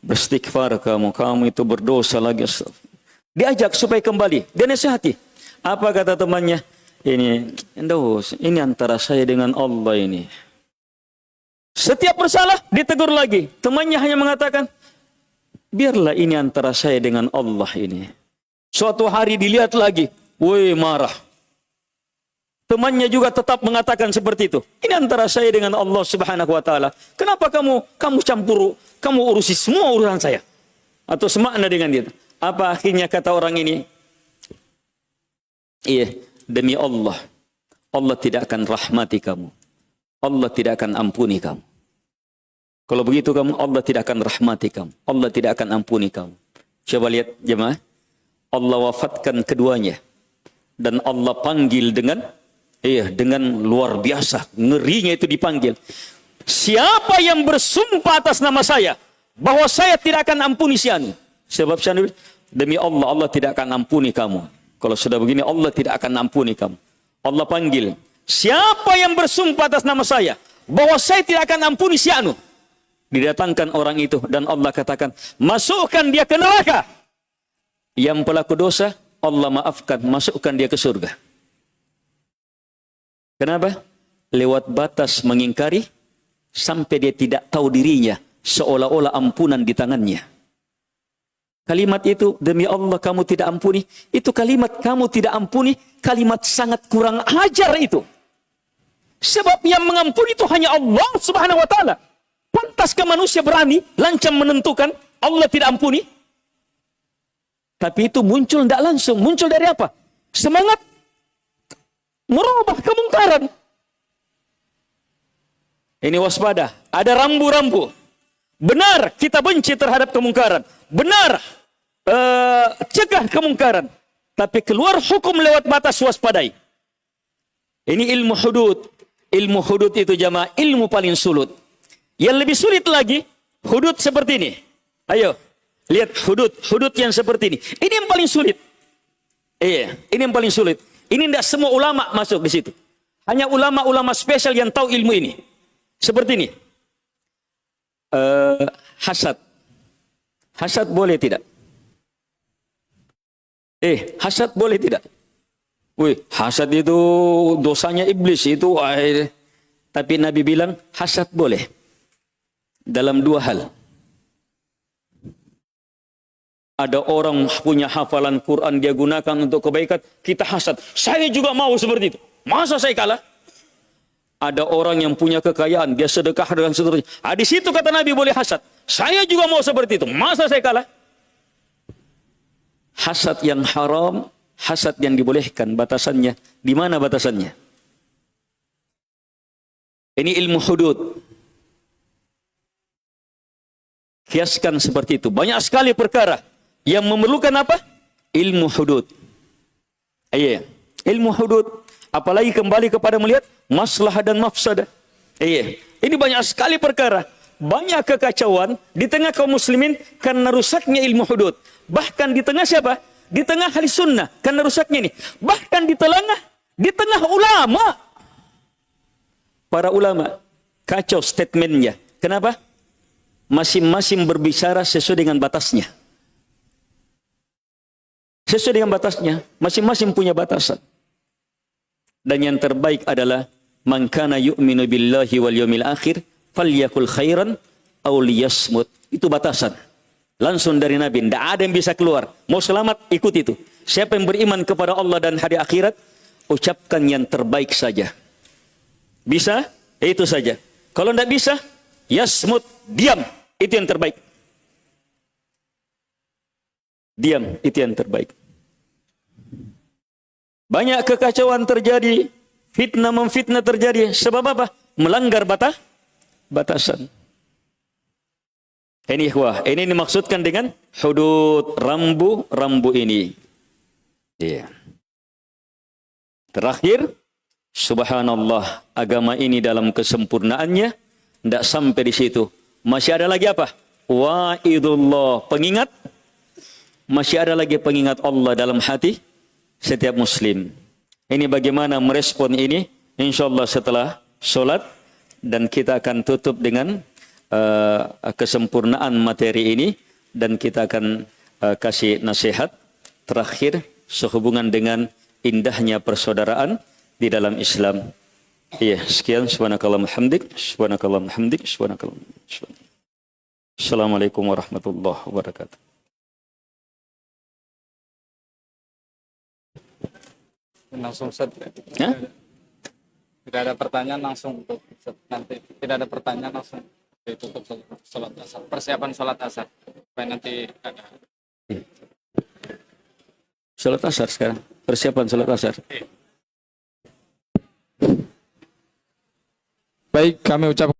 S1: Beristighfar kamu itu berdosa lagi. Diajak supaya kembali. Dia nasihati. Apa kata temannya? Ini antara saya dengan Allah ini. Setiap bersalah, ditegur lagi. Temannya hanya mengatakan, biarlah ini antara saya dengan Allah ini. Suatu hari dilihat lagi, woi marah. Temannya juga tetap mengatakan seperti itu. Ini antara saya dengan Allah Subhanahu wa taala. Kenapa kamu campur, kamu urusi semua urusan saya? Atau semakna dengan dia. Apa akhirnya kata orang ini? Demi Allah, Allah tidak akan rahmati kamu. Allah tidak akan ampuni kamu. Kalau begitu Allah tidak akan rahmati kamu. Allah tidak akan ampuni kamu. Coba lihat jemaah. Allah wafatkan keduanya. Dan Allah panggil dengan luar biasa. Ngerinya itu dipanggil. Siapa yang bersumpah atas nama saya, bahwa saya tidak akan ampuni si anu. Sebab si anu, demi Allah, Allah tidak akan ampuni kamu. Kalau sudah begini, Allah tidak akan ampuni kamu. Allah panggil. Siapa yang bersumpah atas nama saya, bahwa saya tidak akan ampuni si anu. Didatangkan orang itu dan Allah katakan, masukkan dia ke neraka. Yang pelaku dosa, Allah maafkan, masukkan dia ke surga. Kenapa? Lewat batas mengingkari, sampai dia tidak tahu dirinya, seolah-olah ampunan di tangannya. Kalimat itu, demi Allah kamu tidak ampuni, itu kalimat kamu tidak ampuni, kalimat sangat kurang ajar itu. Sebab yang mengampuni itu hanya Allah Subhanahu wa taala. Pantaskah manusia berani lancang menentukan Allah tidak ampuni? Tapi itu muncul tidak langsung. Muncul dari apa? Semangat merubah kemungkaran. Ini waspada. Ada rambu-rambu. Benar kita benci terhadap kemungkaran. Benar cegah kemungkaran. Tapi keluar hukum lewat batas, waspadai. Ini ilmu hudud. Ilmu hudud itu jamaah ilmu paling sulit. Yang lebih sulit lagi, hudud seperti ini. Ayo, lihat hudud yang seperti ini. Ini yang paling sulit. Ini yang paling sulit. Ini tidak semua ulama masuk di situ. Hanya ulama-ulama spesial yang tahu ilmu ini. Seperti ini. Hasad. Hasad boleh tidak? Hasad boleh tidak? Hasad itu dosanya iblis itu. Tapi Nabi bilang hasad boleh. Dalam 2 hal. Ada orang punya hafalan Quran, dia gunakan untuk kebaikan, kita hasad. Saya juga mau seperti itu. Masa saya kalah? Ada orang yang punya kekayaan, dia sedekah dengan seterusnya. Di situ kata Nabi boleh hasad. Saya juga mau seperti itu. Masa saya kalah? Hasad yang haram, hasad yang dibolehkan, batasannya. Di mana batasannya? Ini ilmu hudud. Kiaskan seperti itu. Banyak sekali perkara yang memerlukan apa? Ilmu hudud. Ilmu hudud. Apalagi kembali kepada melihat masalah dan mafsadah. Ini banyak sekali perkara. banyak kekacauan di tengah kaum muslimin karena rusaknya ilmu hudud. Bahkan di tengah siapa? Di tengah ahli sunnah karena rusaknya ini. Bahkan di tengah ulama. Para ulama kacau statementnya. Kenapa? Masing-masing berbicara sesuai dengan batasnya. Sesuai dengan batasnya. Masing-masing punya batasan. Dan yang terbaik adalah man kana yu'minu billahi wal yawmil akhir falyakul khairan aw liyasmut. Itu batasan. Langsung dari Nabi, tidak ada yang bisa keluar. Mau selamat, ikut itu. Siapa yang beriman kepada Allah dan hari akhirat, ucapkan yang terbaik saja. Bisa? Itu saja. Kalau tidak bisa, yasmut, diam. Itu yang terbaik. Diam, itu yang terbaik. Banyak kekacauan terjadi, fitnah memfitnah terjadi. Sebab apa? Melanggar batasan. Ini ikhwah, ini dimaksudkan dengan hudud, rambu ini. Iya. Terakhir, subhanallah, agama ini dalam kesempurnaannya tidak sampai di situ. Masih ada lagi apa? Wa'idullah, pengingat. Masih ada lagi pengingat Allah dalam hati setiap muslim. Ini bagaimana merespon ini? Insyaallah setelah solat, dan kita akan tutup dengan kesempurnaan materi ini, dan kita akan kasih nasihat terakhir sehubungan dengan indahnya persaudaraan di dalam Islam. Iya, sekian. Subhanakallahumma hamdik, subhanakallahumma hamdik, subhanakallahumma. Assalamualaikum warahmatullahi wabarakatuh.
S2: Langsung set.
S1: Hah?
S2: Tidak ada pertanyaan, langsung nanti tidak ada pertanyaan, langsung ditutup sholat asar. Persiapan sholat asar supaya nanti ada
S1: Sholat asar sekarang. Persiapan sholat asar.
S2: baik. Kami ucapkan